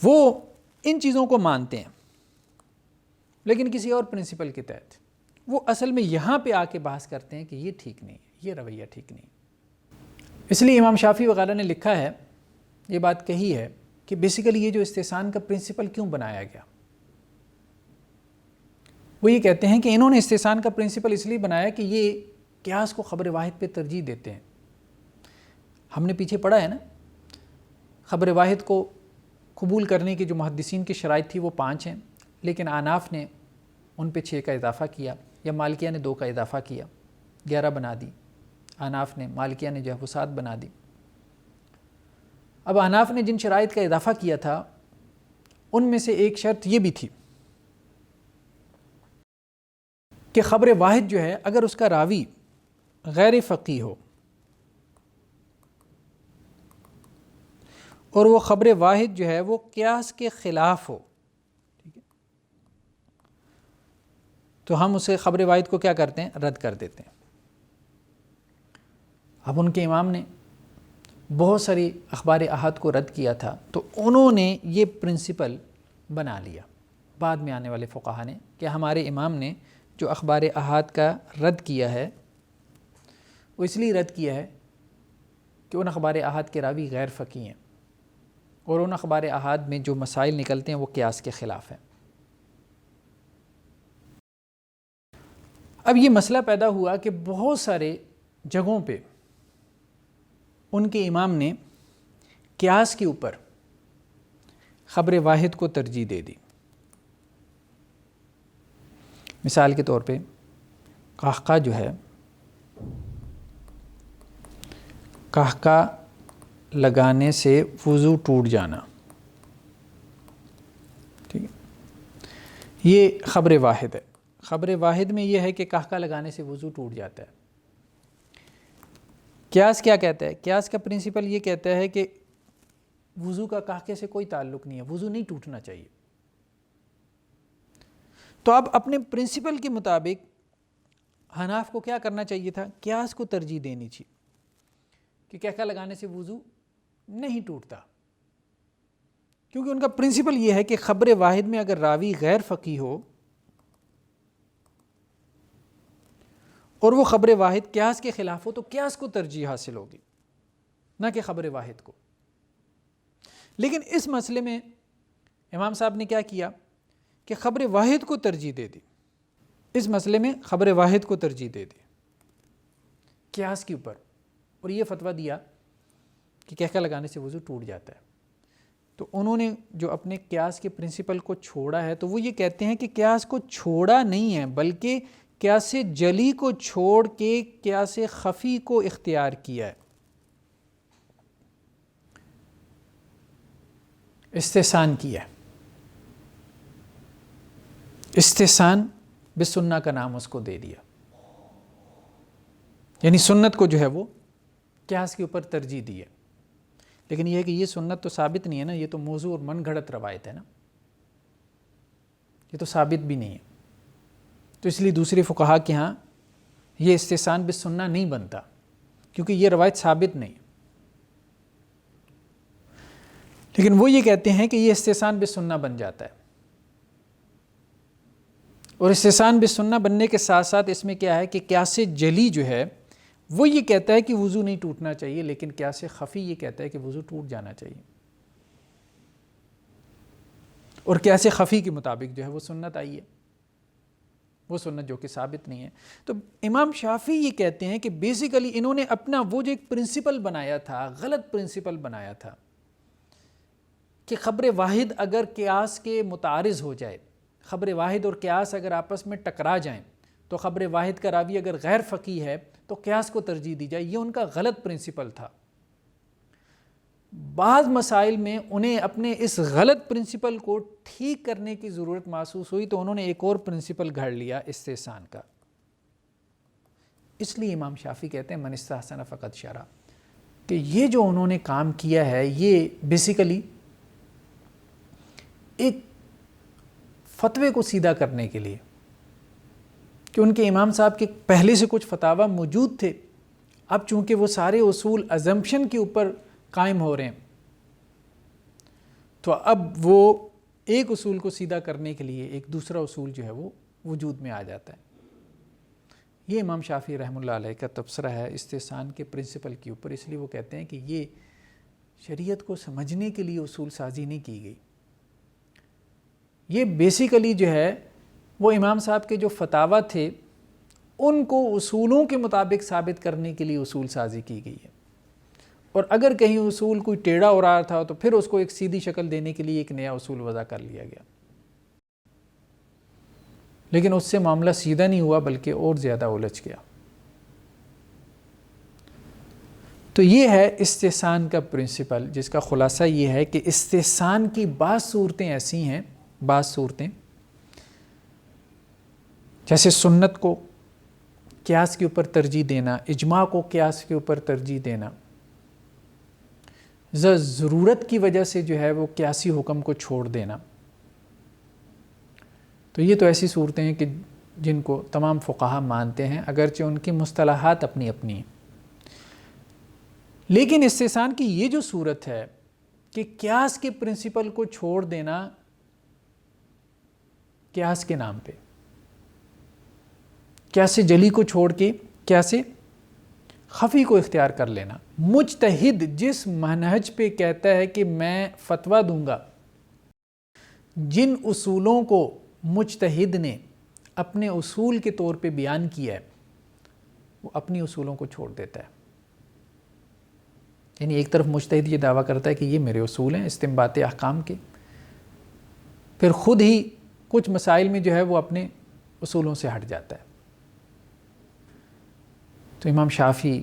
وہ ان چیزوں کو مانتے ہیں لیکن کسی اور پرنسپل کے تحت. وہ اصل میں یہاں پہ آ کے بحث کرتے ہیں کہ یہ ٹھیک نہیں ہے، یہ رویہ ٹھیک نہیں. اس لیے امام شافعی وغیرہ نے لکھا ہے، یہ بات کہی ہے کہ بیسیکلی یہ جو استحسان کا پرنسپل کیوں بنایا گیا، وہ یہ کہتے ہیں کہ انہوں نے استحسان کا پرنسپل اس لیے بنایا کہ یہ قیاس کو خبر واحد پہ ترجیح دیتے ہیں. ہم نے پیچھے پڑھا ہے نا، خبر واحد کو قبول کرنے کی جو محدثین کی شرائط تھی وہ 5 ہیں، لیکن احناف نے ان پہ 6 کا اضافہ کیا، یا مالکیہ نے 2 کا اضافہ کیا، 11 بنا دی. احناف نے، مالکیہ نے جو ہے وہ 7 بنا دی. اب احناف نے جن شرائط کا اضافہ کیا تھا ان میں سے ایک شرط یہ بھی تھی کہ خبر واحد جو ہے اگر اس کا راوی غیر فقیہ ہو اور وہ خبر واحد جو ہے وہ قیاس کے خلاف ہو، ٹھیک ہے، تو ہم اسے خبر واحد کو کیا کرتے ہیں؟ رد کر دیتے ہیں. اب ان کے امام نے بہت ساری اخبار احاد کو رد کیا تھا، تو انہوں نے یہ پرنسپل بنا لیا بعد میں آنے والے فقہا نے کہ ہمارے امام نے جو اخبار احاد کا رد کیا ہے وہ اس لیے رد کیا ہے کہ ان اخبار احاد کے راوی غیر فقیہ ہیں اور ان اخبار احاد میں جو مسائل نکلتے ہیں وہ قیاس کے خلاف ہیں. اب یہ مسئلہ پیدا ہوا کہ بہت سارے جگہوں پہ ان کے امام نے قیاس کے اوپر خبر واحد کو ترجیح دے دی. مثال کے طور پہ قہقہ جو ہے، قہقہ لگانے سے وضو ٹوٹ جانا، ٹھیک ہے، یہ خبر واحد ہے. خبر واحد میں یہ ہے کہ قہقہ لگانے سے وضو ٹوٹ جاتا ہے. قیاس کیا کہتا ہے؟ قیاس کا پرنسپل یہ کہتا ہے کہ وضو کا قہقے سے کوئی تعلق نہیں ہے، وضو نہیں ٹوٹنا چاہیے. تو اب اپنے پرنسپل کے مطابق حناف کو کیا کرنا چاہیے تھا؟ قیاس کو ترجیح دینی چاہیے کہ قہقہ لگانے سے وضو نہیں ٹوٹتا، کیونکہ ان کا پرنسپل یہ ہے کہ خبر واحد میں اگر راوی غیر فقیہ ہو اور وہ خبر واحد قیاس کے خلاف ہو تو قیاس کو ترجیح حاصل ہوگی، نہ کہ خبر واحد کو. لیکن اس مسئلے میں امام صاحب نے کیا کیا کہ خبر واحد کو ترجیح دے دی. اس مسئلے میں خبر واحد کو ترجیح دے دی قیاس کے اوپر، اور یہ فتویٰ دیا کہ قہقہ لگانے سے وضو ٹوٹ جاتا ہے. تو انہوں نے جو اپنے قیاس کے پرنسپل کو چھوڑا ہے تو وہ یہ کہتے ہیں کہ قیاس کو چھوڑا نہیں ہے بلکہ قیاس جلی کو چھوڑ کے قیاس خفی کو اختیار کیا ہے. استحسان کیا ہے. استحسان بالسنہ کا نام اس کو دے دیا، یعنی سنت کو جو ہے وہ قیاس کے اوپر ترجیح دی ہے. لیکن یہ ہے کہ یہ سنت تو ثابت نہیں ہے نا، یہ تو موضوع اور من گھڑت روایت ہے نا، یہ تو ثابت بھی نہیں ہے. تو اس لیے دوسرے فقہا کے ہاں یہ استحسان بالسنہ نہیں بنتا، کیونکہ یہ روایت ثابت نہیں. لیکن وہ یہ کہتے ہیں کہ یہ استحسان بالسنہ بن جاتا ہے. اور استحسان بالسنہ بننے کے ساتھ ساتھ اس میں کیا ہے کہ قیاس جلی جو ہے وہ یہ کہتا ہے کہ وضو نہیں ٹوٹنا چاہیے، لیکن قیاس خفی یہ کہتا ہے کہ وضو ٹوٹ جانا چاہیے. اور قیاس خفی کے مطابق جو ہے وہ سنت آئی ہے، وہ سنت جو کہ ثابت نہیں ہے. تو امام شافعی یہ کہتے ہیں کہ بیسیکلی انہوں نے اپنا وہ جو ایک پرنسپل بنایا تھا، غلط پرنسپل بنایا تھا کہ خبر واحد اگر قیاس کے متعارض ہو جائے، خبر واحد اور قیاس اگر آپس میں ٹکرا جائیں تو خبر واحد کا راوی اگر غیر فقیہ ہے تو قیاس کو ترجیح دی جائے. یہ ان کا غلط پرنسپل تھا. بعض مسائل میں انہیں اپنے اس غلط پرنسپل کو ٹھیک کرنے کی ضرورت محسوس ہوئی تو انہوں نے ایک اور پرنسپل گھڑ لیا استحسان کا. اس لیے امام شافعی کہتے ہیں من استحسن فقد شرع، کہ یہ جو انہوں نے کام کیا ہے یہ بیسیکلی ایک فتوے کو سیدھا کرنے کے لیے، کہ ان کے امام صاحب کے پہلے سے کچھ فتاوی موجود تھے، اب چونکہ وہ سارے اصول ازمپشن کے اوپر قائم ہو رہے ہیں تو اب وہ ایک اصول کو سیدھا کرنے کے لیے ایک دوسرا اصول جو ہے وہ وجود میں آ جاتا ہے. یہ امام شافعی رحمہ اللہ علیہ کا تبصرہ ہے استحسان کے پرنسپل کے اوپر. اس لیے وہ کہتے ہیں کہ یہ شریعت کو سمجھنے کے لیے اصول سازی نہیں کی گئی، یہ بیسیکلی جو ہے وہ امام صاحب کے جو فتاوی تھے ان کو اصولوں کے مطابق ثابت کرنے کے لیے اصول سازی کی گئی ہے. اور اگر کہیں اصول کوئی ٹیڑھا ہو رہا تھا تو پھر اس کو ایک سیدھی شکل دینے کے لیے ایک نیا اصول وضع کر لیا گیا. لیکن اس سے معاملہ سیدھا نہیں ہوا بلکہ اور زیادہ الجھ گیا. تو یہ ہے استحسان کا پرنسپل، جس کا خلاصہ یہ ہے کہ استحسان کی بعض صورتیں ایسی ہیں، بعض صورتیں جیسے سنت کو قیاس کے اوپر ترجیح دینا، اجماع کو قیاس کے اوپر ترجیح دینا، ضرورت کی وجہ سے جو ہے وہ قیاسی حکم کو چھوڑ دینا. تو یہ تو ایسی صورتیں ہیں کہ جن کو تمام فقہا مانتے ہیں، اگرچہ ان کی مصطلحات اپنی اپنی ہیں. لیکن استحسان کی یہ جو صورت ہے کہ قیاس کے پرنسپل کو چھوڑ دینا قیاس کے نام پہ، قیاس جلی کو چھوڑ کے قیاس خفی کو اختیار کر لینا. مجتہد جس منہج پہ کہتا ہے کہ میں فتویٰ دوں گا، جن اصولوں کو مجتہد نے اپنے اصول کے طور پہ بیان کیا ہے، وہ اپنی اصولوں کو چھوڑ دیتا ہے. یعنی ایک طرف مجتہد یہ دعویٰ کرتا ہے کہ یہ میرے اصول ہیں استنباط احکام کے، پھر خود ہی کچھ مسائل میں جو ہے وہ اپنے اصولوں سے ہٹ جاتا ہے. تو امام شافعی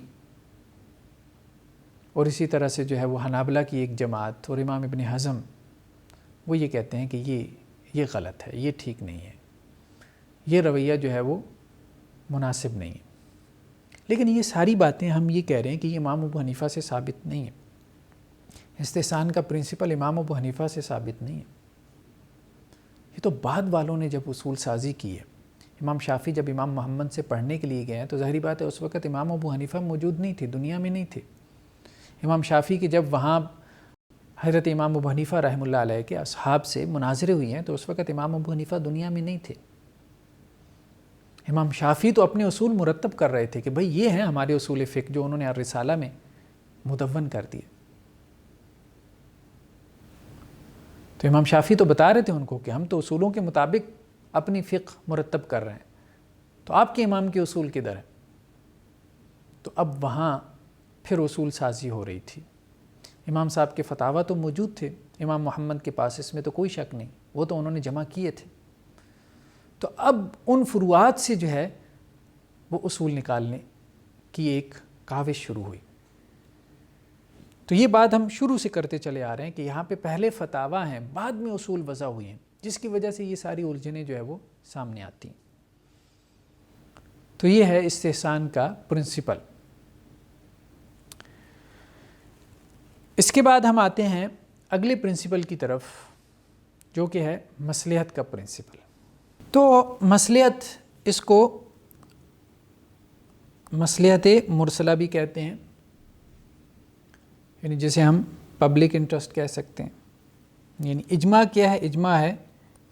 اور اسی طرح سے جو ہے وہ حنابلہ کی ایک جماعت اور امام ابن حزم وہ یہ کہتے ہیں کہ یہ غلط ہے، یہ ٹھیک نہیں ہے، یہ رویہ جو ہے وہ مناسب نہیں ہے. لیکن یہ ساری باتیں ہم یہ کہہ رہے ہیں کہ یہ امام ابو حنیفہ سے ثابت نہیں ہے. استحسان کا پرنسپل امام ابو حنیفہ سے ثابت نہیں ہے. یہ تو بعد والوں نے جب اصول سازی کی ہے. امام شافعی جب امام محمد سے پڑھنے کے لیے گئے ہیں تو ظاہری بات ہے اس وقت امام ابو حنیفہ موجود نہیں تھے، دنیا میں نہیں تھے. امام شافعی کے جب وہاں حضرت امام ابو حنیفہ رحمہ اللہ علیہ کے اصحاب سے مناظرے ہوئی ہیں تو اس وقت امام ابو حنیفہ دنیا میں نہیں تھے. امام شافعی تو اپنے اصول مرتب کر رہے تھے کہ بھئی یہ ہیں ہمارے اصول فقہ جو انہوں نے الرسالہ میں مدون کر دیے. تو امام شافعی تو بتا رہے تھے ان کو کہ ہم تو اصولوں کے مطابق اپنی فقہ مرتب کر رہے ہیں، تو آپ کے امام کے اصول کدھر ہیں؟ تو اب وہاں پھر اصول سازی ہو رہی تھی. امام صاحب کے فتاویٰ تو موجود تھے امام محمد کے پاس، اس میں تو کوئی شک نہیں، وہ تو انہوں نے جمع کیے تھے. تو اب ان فروعات سے جو ہے وہ اصول نکالنے کی ایک کاوش شروع ہوئی۔ تو یہ بات ہم شروع سے کرتے چلے آ رہے ہیں کہ یہاں پہ پہلے فتاویٰ ہیں، بعد میں اصول وضع ہوئے ہیں، جس کی وجہ سے یہ ساری الجھنیں جو ہے وہ سامنے آتی ہیں۔ تو یہ ہے استحسان کا پرنسپل۔ اس کے بعد ہم آتے ہیں اگلے پرنسپل کی طرف، جو کہ ہے مصلحت کا پرنسپل۔ تو مصلحت، اس کو مصلحت مرسلہ بھی کہتے ہیں، یعنی جسے ہم پبلک انٹرسٹ کہہ سکتے ہیں۔ یعنی اجماع کیا ہے؟ اجماع ہے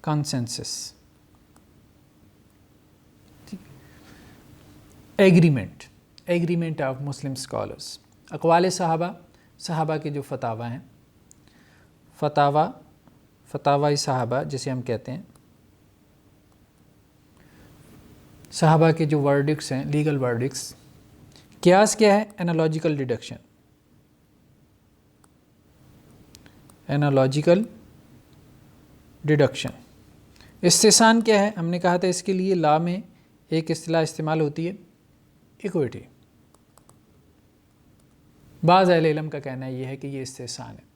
کانسنسس، ایگریمنٹ آف مسلم اسکالرس، اقوال صحابہ کے جو فتاویٰ ہیں، فتاوی صحابہ جسے ہم کہتے ہیں، صحابہ کے جو ورڈکٹس ہیں، لیگل ورڈکٹس۔ قیاس کیا ہے؟ انالوجیکل ڈیڈکشن، استحسان کیا ہے؟ ہم نے کہا تھا اس کے لیے لا میں ایک اصطلاح استعمال ہوتی ہے، ایکویٹی۔ بعض اہل علم کا کہنا یہ ہے کہ یہ استحسان ہے۔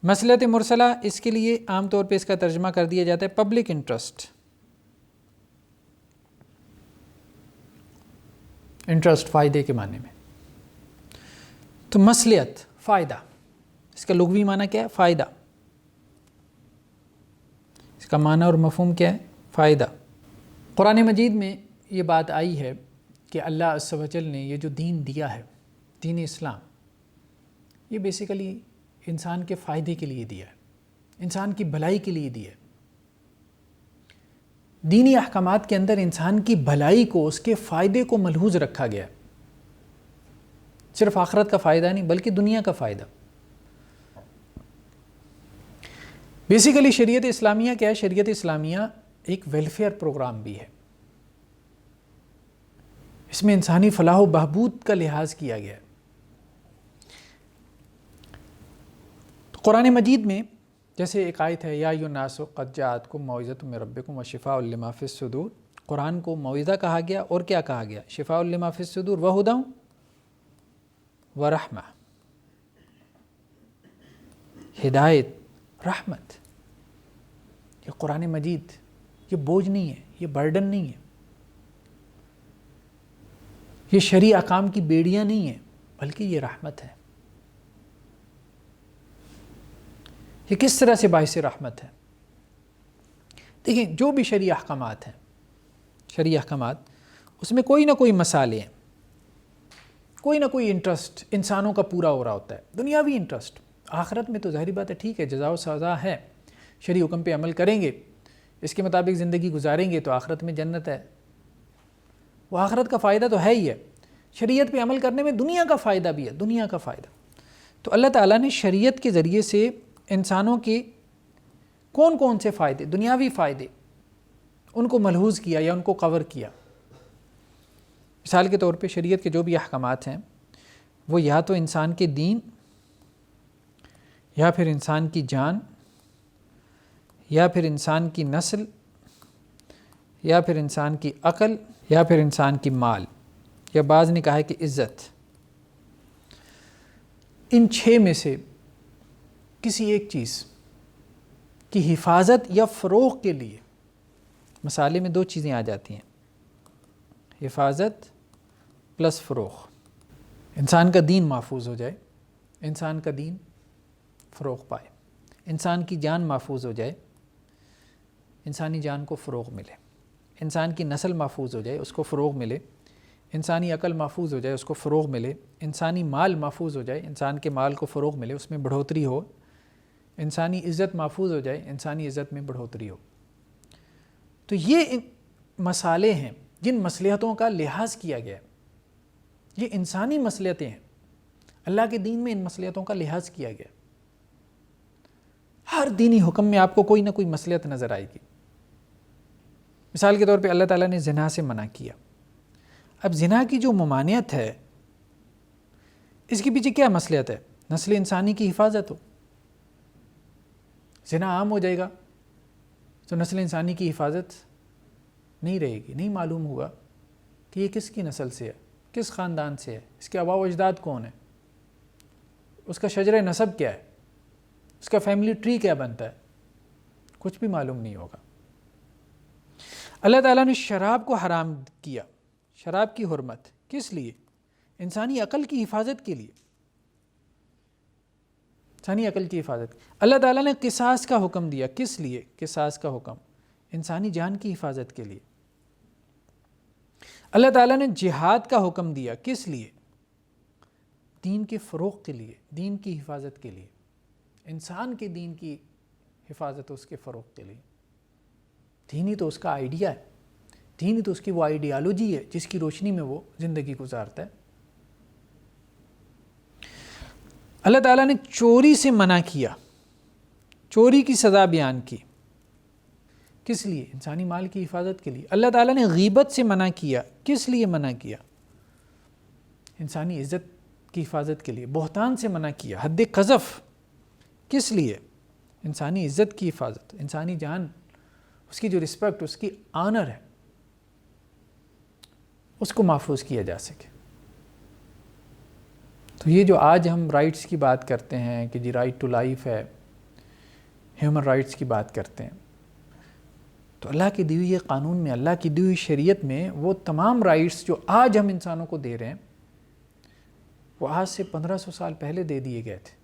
مصلحت مرسلہ، اس کے لیے عام طور پہ اس کا ترجمہ کر دیا جاتا ہے پبلک انٹرسٹ، فائدے کے معنی میں۔ تو مصلحت، فائدہ، اس کا لغوی معنی کیا ہے؟ فائدہ۔ اس کا معنی اور مفہوم کیا ہے؟ فائدہ۔ قرآن مجید میں یہ بات آئی ہے کہ اللہ عز و جل نے یہ جو دین دیا ہے، دین اسلام، یہ بیسیکلی انسان کے فائدے کے لیے دیا ہے، انسان کی بھلائی کے لیے دیا ہے۔ دینی احکامات کے اندر انسان کی بھلائی کو، اس کے فائدے کو ملحوظ رکھا گیا ہے۔ صرف آخرت کا فائدہ نہیں بلکہ دنیا کا فائدہ۔ بیسیکلی شریعت اسلامیہ کیا ہے؟ شریعت اسلامیہ ایک ویلفیئر پروگرام بھی ہے۔ اس میں انسانی فلاح و بہبود کا لحاظ کیا گیا ہے۔ قرآن مجید میں جیسے ایک آیت ہے، یا ایھا الناس قد جاءتکم موعظۃ من ربکم وشفاء لما فی الصدور، قرآن کو موعظہ کہا گیا اور کیا کہا گیا؟ شفاء لما فی الصدور وہدی ورحمہ، ہدایت، رحمت۔ یہ قرآن مجید یہ بوجھ نہیں ہے، یہ برڈن نہیں ہے، یہ شرعی احکام کی بیڑیاں نہیں ہیں، بلکہ یہ رحمت ہے۔ یہ کس طرح سے باعث رحمت ہے؟ دیکھیں، جو بھی شرعی احکامات ہیں، شرعی احکامات، اس میں کوئی نہ کوئی مسالے ہیں، کوئی نہ کوئی انٹرسٹ انسانوں کا پورا ہو رہا ہوتا ہے، دنیاوی انٹرسٹ۔ آخرت میں تو ظاہری بات ہے، ٹھیک ہے، جزا و سزا ہے، شرعی حکم پہ عمل کریں گے، اس کے مطابق زندگی گزاریں گے تو آخرت میں جنت ہے، وہ آخرت کا فائدہ تو ہے ہی ہے۔ شریعت پہ عمل کرنے میں دنیا کا فائدہ بھی ہے، دنیا کا فائدہ۔ تو اللہ تعالیٰ نے شریعت کے ذریعے سے انسانوں کے کون کون سے فائدے، دنیاوی فائدے، ان کو ملحوظ کیا یا ان کو کور کیا۔ مثال کے طور پہ شریعت کے جو بھی احکامات ہیں، وہ یا تو انسان کے دین، یا پھر انسان کی جان، یا پھر انسان کی نسل، یا پھر انسان کی عقل، یا پھر انسان کی مال، یا بعض نے کہا ہے کہ عزت، ان 6 میں سے کسی ایک چیز کی حفاظت یا فروغ کے لیے مسالے میں 2 چیزیں آ جاتی ہیں، حفاظت پلس فروغ۔ انسان کا دین محفوظ ہو جائے، انسان کا دین فروغ پائے، انسان کی جان محفوظ ہو جائے، انسانی جان کو فروغ ملے، انسان کی نسل محفوظ ہو جائے، اس کو فروغ ملے، انسانی عقل محفوظ ہو جائے، اس کو فروغ ملے، انسانی مال محفوظ ہو جائے، انسان کے مال کو فروغ ملے، اس میں بڑھوتری ہو، انسانی عزت محفوظ ہو جائے، انسانی عزت میں بڑھوتری ہو۔ تو یہ مسالے ہیں جن مصلحتوں کا لحاظ کیا گیا ہے، یہ انسانی مصلحتیں ہیں، اللہ کے دین میں ان مصلحتوں کا لحاظ کیا گیا۔ ہر دینی حکم میں آپ کو کوئی نہ کوئی مصلحت نظر آئے گی۔ مثال کے طور پہ اللہ تعالیٰ نے زنا سے منع کیا۔ اب زنا کی جو ممانعت ہے، اس کے پیچھے کیا مصلحت ہے؟ نسل انسانی کی حفاظت ہو۔ زنا عام ہو جائے گا تو نسل انسانی کی حفاظت نہیں رہے گی، نہیں معلوم ہوگا کہ یہ کس کی نسل سے ہے، کس خاندان سے ہے، اس کے آباء و اجداد کون ہیں، اس کا شجرہ نسب کیا ہے، اس کا فیملی ٹری کیا بنتا ہے، کچھ بھی معلوم نہیں ہوگا۔ اللہ تعالیٰ نے شراب کو حرام کیا، شراب کی حرمت کس لیے؟ انسانی عقل کی حفاظت کے لیے، انسانی عقل کی حفاظت۔ اللہ تعالیٰ نے قصاص کا حکم دیا، کس لیے قصاص کا حکم؟ انسانی جان کی حفاظت کے لیے۔ اللہ تعالیٰ نے جہاد کا حکم دیا، کس لیے؟ دین کے فروغ کے لیے، دین کی حفاظت کے لیے، انسان کے دین کی حفاظت، اس کے فروغ کے لیے۔ دین ہی تو اس کا آئیڈیا ہے، دین ہی تو اس کی وہ آئیڈیالوجی ہے جس کی روشنی میں وہ زندگی گزارتا ہے۔ اللہ تعالیٰ نے چوری سے منع کیا، چوری کی سزا بیان کی، کس لیے؟ انسانی مال کی حفاظت کے لیے۔ اللہ تعالیٰ نے غیبت سے منع کیا، کس لیے منع کیا؟ انسانی عزت کی حفاظت کے لیے۔ بہتان سے منع کیا، حد قذف کس لیے؟ انسانی عزت کی حفاظت، انسانی جان، اس کی جو رسپیکٹ، اس کی آنر ہے، اس کو محفوظ کیا جا سکے۔ تو یہ جو آج ہم رائٹس کی بات کرتے ہیں کہ جی رائٹ ٹو لائف ہے، ہیومن رائٹس کی بات کرتے ہیں، تو اللہ کی دی ہوئی یہ قانون میں، اللہ کی دی ہوئی شریعت میں وہ تمام رائٹس جو آج ہم انسانوں کو دے رہے ہیں، وہ آج سے 1500 سال پہلے دے دیے گئے تھے۔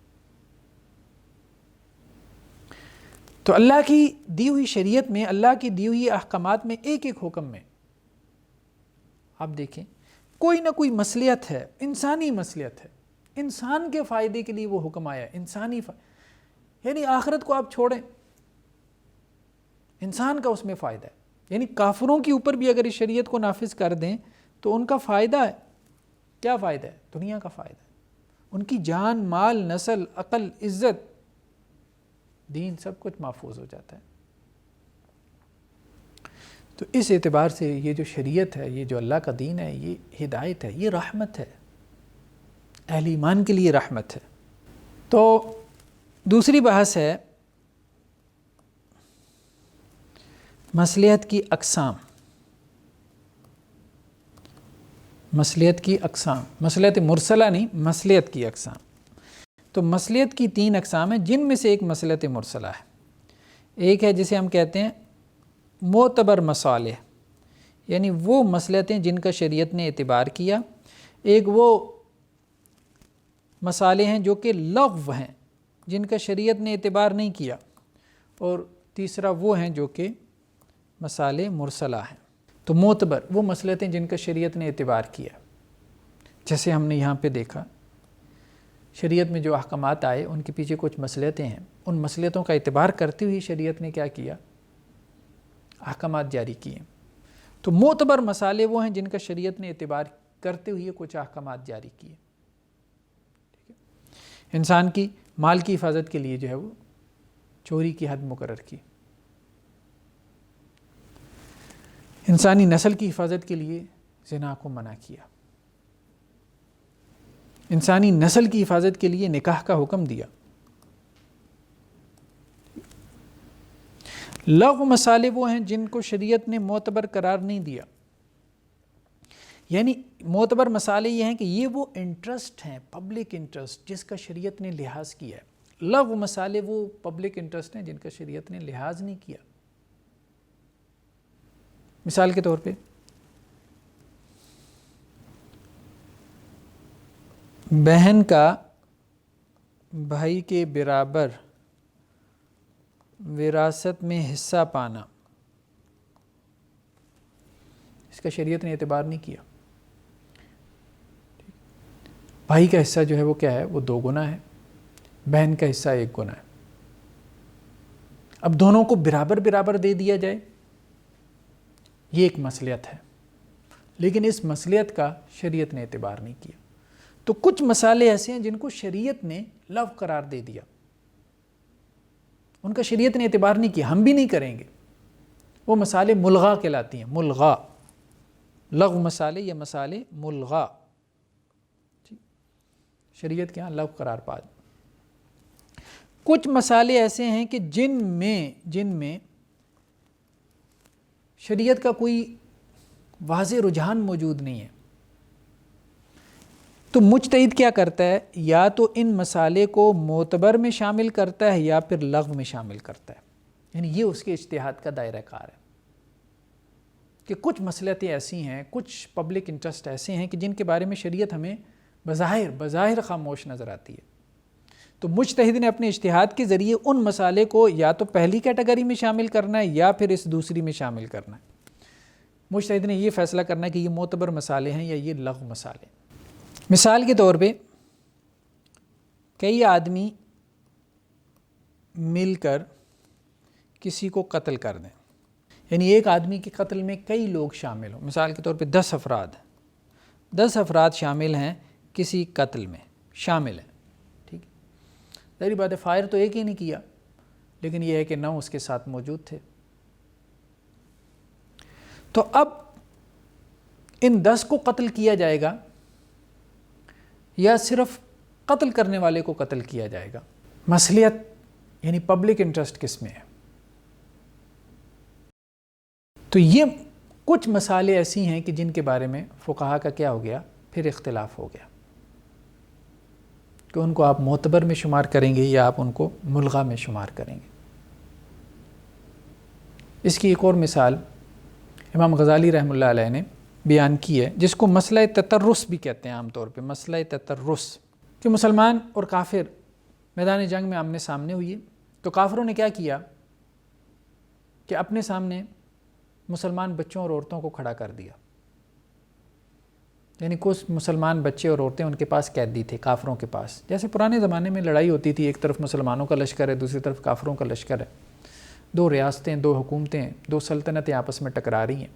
تو اللہ کی دی ہوئی شریعت میں، اللہ کی دی ہوئی احکامات میں، ایک ایک حکم میں آپ دیکھیں کوئی نہ کوئی مصلحت ہے، انسانی مصلحت ہے، انسان کے فائدے کے لیے وہ حکم آیا، انسانی یعنی آخرت کو آپ چھوڑیں، انسان کا اس میں فائدہ ہے۔ یعنی کافروں کے اوپر بھی اگر اس شریعت کو نافذ کر دیں تو ان کا فائدہ ہے، کیا فائدہ ہے؟ دنیا کا فائدہ ہے، ان کی جان، مال، نسل، عقل، عزت، دین، سب کچھ محفوظ ہو جاتا ہے۔ تو اس اعتبار سے یہ جو شریعت ہے، یہ جو اللہ کا دین ہے، یہ ہدایت ہے، یہ رحمت ہے، اہل ایمان کے لیے رحمت ہے۔ تو دوسری بحث ہے مصلحت کی اقسام، مصلحت کی اقسام، مصلحت مرسلہ نہیں، مصلحت کی اقسام۔ تو مصلحت کی 3 اقسام ہیں، جن میں سے ایک مصلحت مرسلہ ہے۔ ایک ہے جسے ہم کہتے ہیں معتبر مصالح، یعنی وہ مصلحتیں جن کا شریعت نے اعتبار کیا۔ ایک وہ مصالح ہیں جو کہ لغو ہیں، جن کا شریعت نے اعتبار نہیں کیا، اور تیسرا وہ ہیں جو کہ مصالح مرسلہ ہیں۔ تو معتبر وہ مصلحتیں جن کا شریعت نے اعتبار کیا، جیسے ہم نے یہاں پہ دیکھا شریعت میں جو احکامات آئے ان کے پیچھے کچھ مصلحتیں ہیں، ان مصلحتوں کا اعتبار کرتے ہوئے شریعت نے کیا کیا؟ احکامات جاری کیے۔ تو معتبر مصالح وہ ہیں جن کا شریعت نے اعتبار کرتے ہوئے کچھ احکامات جاری کیے۔ انسان کی مال کی حفاظت کے لیے جو ہے وہ چوری کی حد مقرر کی، انسانی نسل کی حفاظت کے لیے زنا کو منع کیا، انسانی نسل کی حفاظت کے لیے نکاح کا حکم دیا۔ لغو مصالح وہ ہیں جن کو شریعت نے معتبر قرار نہیں دیا، یعنی معتبر مصالح یہ ہیں کہ یہ وہ انٹرسٹ ہیں، پبلک انٹرسٹ، جس کا شریعت نے لحاظ کیا ہے۔ لغو مصالح وہ پبلک انٹرسٹ ہیں جن کا شریعت نے لحاظ نہیں کیا۔ مثال کے طور پہ بہن کا بھائی کے برابر وراثت میں حصہ پانا، اس کا شریعت نے اعتبار نہیں کیا۔ بھائی کا حصہ جو ہے وہ کیا ہے؟ وہ 2 گنا ہے، بہن کا حصہ 1 گنا ہے۔ اب دونوں کو برابر برابر دے دیا جائے، یہ ایک مصلحت ہے، لیکن اس مصلحت کا شریعت نے اعتبار نہیں کیا۔ تو کچھ مصالح ایسے ہیں جن کو شریعت نے لغو قرار دے دیا، ان کا شریعت نے اعتبار نہیں کیا، ہم بھی نہیں کریں گے۔ وہ مصالح ملغا کہلاتی ہیں، ملغا، لغو مصالح یا مصالح ملغا، شریعت کے ہاں لغو قرار پا۔ کچھ مصالح ایسے ہیں کہ جن میں شریعت کا کوئی واضح رجحان موجود نہیں ہے، تو مجتہد کیا کرتا ہے؟ یا تو ان مسالے کو معتبر میں شامل کرتا ہے یا پھر لغو میں شامل کرتا ہے. یعنی یہ اس کے اجتہاد کا دائرہ کار ہے کہ کچھ مصلحتیں ایسی ہیں، کچھ پبلک انٹرسٹ ایسے ہیں کہ جن کے بارے میں شریعت ہمیں بظاہر خاموش نظر آتی ہے. تو مجتہد نے اپنے اجتہاد کے ذریعے ان مسالے کو یا تو پہلی کیٹیگری میں شامل کرنا ہے یا پھر اس دوسری میں شامل کرنا ہے. مجتہد نے یہ فیصلہ کرنا ہے کہ یہ معتبر مسالے ہیں یا یہ لغو مسالے ہیں. مثال کے طور پہ کئی آدمی مل کر کسی کو قتل کر دیں، یعنی ایک آدمی کے قتل میں کئی لوگ شامل ہوں. مثال کے طور پہ 10 افراد شامل ہیں کسی قتل میں شامل ہیں. ٹھیک ہے، ظاہری بات ہے فائر تو ایک ہی نہیں کیا، لیکن یہ ہے کہ 9 اس کے ساتھ موجود تھے. تو اب ان 10 کو قتل کیا جائے گا یا صرف قتل کرنے والے کو قتل کیا جائے گا؟ مصلحت یعنی پبلک انٹرسٹ کس میں ہے؟ تو یہ کچھ مسالے ایسی ہیں کہ جن کے بارے میں فقہا کا کیا ہو گیا؟ پھر اختلاف ہو گیا کہ ان کو آپ معتبر میں شمار کریں گے یا آپ ان کو ملغا میں شمار کریں گے. اس کی ایک اور مثال امام غزالی رحمہ اللہ علیہ نے بیان کی ہے، جس کو مسئلہ تطرس بھی کہتے ہیں عام طور پہ، مسئلہ تطرس، کہ مسلمان اور کافر میدان جنگ میں آمنے سامنے ہوئی. تو کافروں نے کیا کیا کہ اپنے سامنے مسلمان بچوں اور عورتوں کو کھڑا کر دیا. یعنی کچھ مسلمان بچے اور عورتیں ان کے پاس قیدی تھے کافروں کے پاس. جیسے پرانے زمانے میں لڑائی ہوتی تھی، ایک طرف مسلمانوں کا لشکر ہے، دوسری طرف کافروں کا لشکر ہے، 2 ریاستیں، 2 حکومتیں، 2 سلطنتیں آپس میں ٹکرا رہی ہیں.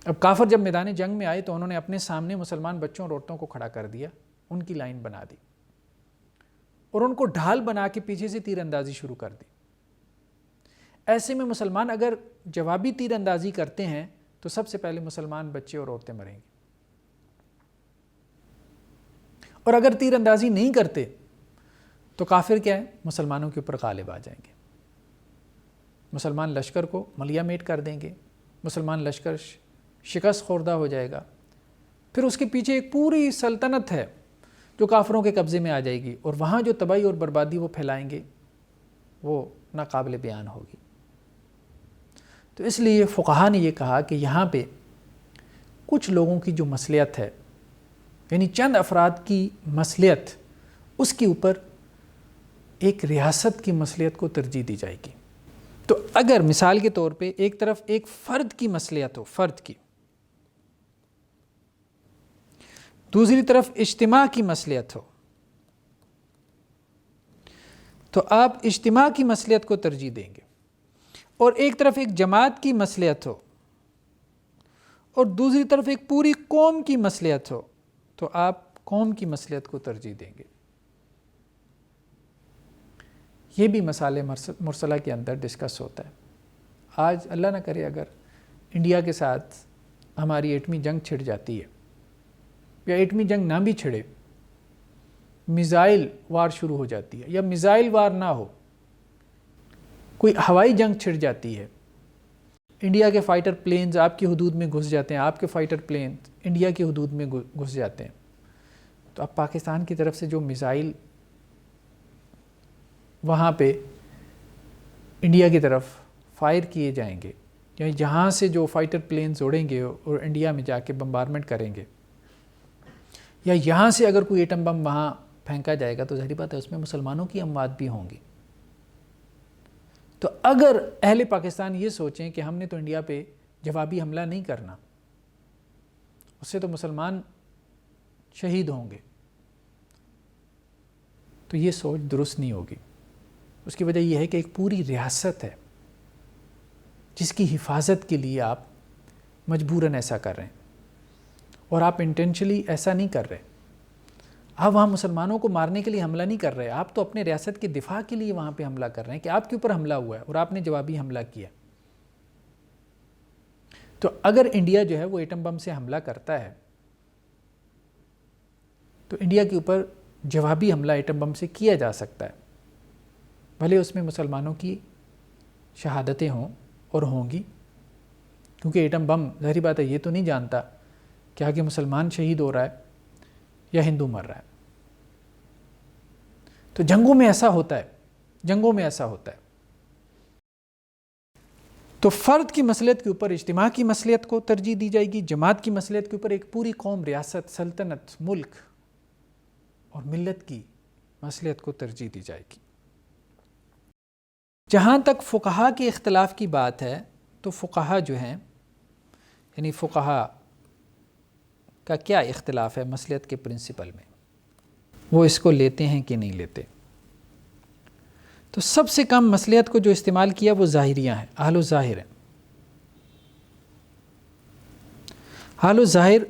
اب کافر جب میدان جنگ میں آئے تو انہوں نے اپنے سامنے مسلمان بچوں اور عورتوں کو کھڑا کر دیا، ان کی لائن بنا دی اور ان کو ڈھال بنا کے پیچھے سے تیر اندازی شروع کر دی. ایسے میں مسلمان اگر جوابی تیر اندازی کرتے ہیں تو سب سے پہلے مسلمان بچے اور عورتیں مریں گے، اور اگر تیر اندازی نہیں کرتے تو کافر کیا ہے؟ مسلمانوں کے اوپر غالب آ جائیں گے، مسلمان لشکر کو ملیا میٹ کر دیں گے، مسلمان لشکر شکست خوردہ ہو جائے گا. پھر اس کے پیچھے ایک پوری سلطنت ہے جو کافروں کے قبضے میں آ جائے گی، اور وہاں جو تباہی اور بربادی وہ پھیلائیں گے وہ ناقابل بیان ہوگی. تو اس لیے فقہا نے یہ کہا کہ یہاں پہ کچھ لوگوں کی جو مصلحت ہے، یعنی چند افراد کی مصلحت، اس کے اوپر ایک ریاست کی مصلحت کو ترجیح دی جائے گی. تو اگر مثال کے طور پہ ایک طرف ایک فرد کی مصلحت ہو، فرد کی، دوسری طرف اجتماع کی مصلحت ہو، تو آپ اجتماع کی مصلحت کو ترجیح دیں گے. اور ایک طرف ایک جماعت کی مصلحت ہو اور دوسری طرف ایک پوری قوم کی مصلحت ہو تو آپ قوم کی مصلحت کو ترجیح دیں گے. یہ بھی مسائل مرسلہ کے اندر ڈسکس ہوتا ہے. آج اللہ نہ کرے اگر انڈیا کے ساتھ ہماری ایٹمی جنگ چھڑ جاتی ہے، یا ایٹمی جنگ نہ بھی چھڑے، میزائل وار شروع ہو جاتی ہے، یا میزائل وار نہ ہو، کوئی ہوائی جنگ چھڑ جاتی ہے، انڈیا کے فائٹر پلینز آپ کی حدود میں گھس جاتے ہیں، آپ کے فائٹر پلینز انڈیا کی حدود میں گھس جاتے ہیں، تو اب پاکستان کی طرف سے جو میزائل وہاں پہ انڈیا کی طرف فائر کیے جائیں گے، یا جہاں سے جو فائٹر پلینز اڑیں گے اور انڈیا میں جا کے بمبارمنٹ کریں گے، یا یہاں سے اگر کوئی ایٹم بم وہاں پھینکا جائے گا تو ظاہری بات ہے اس میں مسلمانوں کی اموات بھی ہوں گی. تو اگر اہل پاکستان یہ سوچیں کہ ہم نے تو انڈیا پہ جوابی حملہ نہیں کرنا، اس سے تو مسلمان شہید ہوں گے، تو یہ سوچ درست نہیں ہوگی. اس کی وجہ یہ ہے کہ ایک پوری ریاست ہے جس کی حفاظت کے لیے آپ مجبوراً ایسا کر رہے ہیں، اور آپ انٹینشلی ایسا نہیں کر رہے. آپ وہاں مسلمانوں کو مارنے کے لیے حملہ نہیں کر رہے، آپ تو اپنے ریاست کے دفاع کے لیے وہاں پہ حملہ کر رہے ہیں کہ آپ کے اوپر حملہ ہوا ہے اور آپ نے جوابی حملہ کیا. تو اگر انڈیا جو ہے وہ ایٹم بم سے حملہ کرتا ہے تو انڈیا کے اوپر جوابی حملہ ایٹم بم سے کیا جا سکتا ہے، بھلے اس میں مسلمانوں کی شہادتیں ہوں اور ہوں گی، کیونکہ ایٹم بم ظاہری بات ہے یہ تو نہیں جانتا کہ آگے مسلمان شہید ہو رہا ہے یا ہندو مر رہا ہے. تو جنگوں میں ایسا ہوتا ہے. تو فرد کی مصلحت کے اوپر اجتماع کی مصلحت کو ترجیح دی جائے گی، جماعت کی مصلحت کے اوپر ایک پوری قوم، ریاست، سلطنت، ملک اور ملت کی مصلحت کو ترجیح دی جائے گی. جہاں تک فقہا کے اختلاف کی بات ہے تو فقہا جو ہیں، یعنی فقہا کا کیا اختلاف ہے مصلحت کے پرنسپل میں، وہ اس کو لیتے ہیں کہ نہیں لیتے. تو سب سے کم مصلحت کو جو استعمال کیا وہ ظاہریہ ہیں، اہل الظاہر ہیں. اہل الظاہر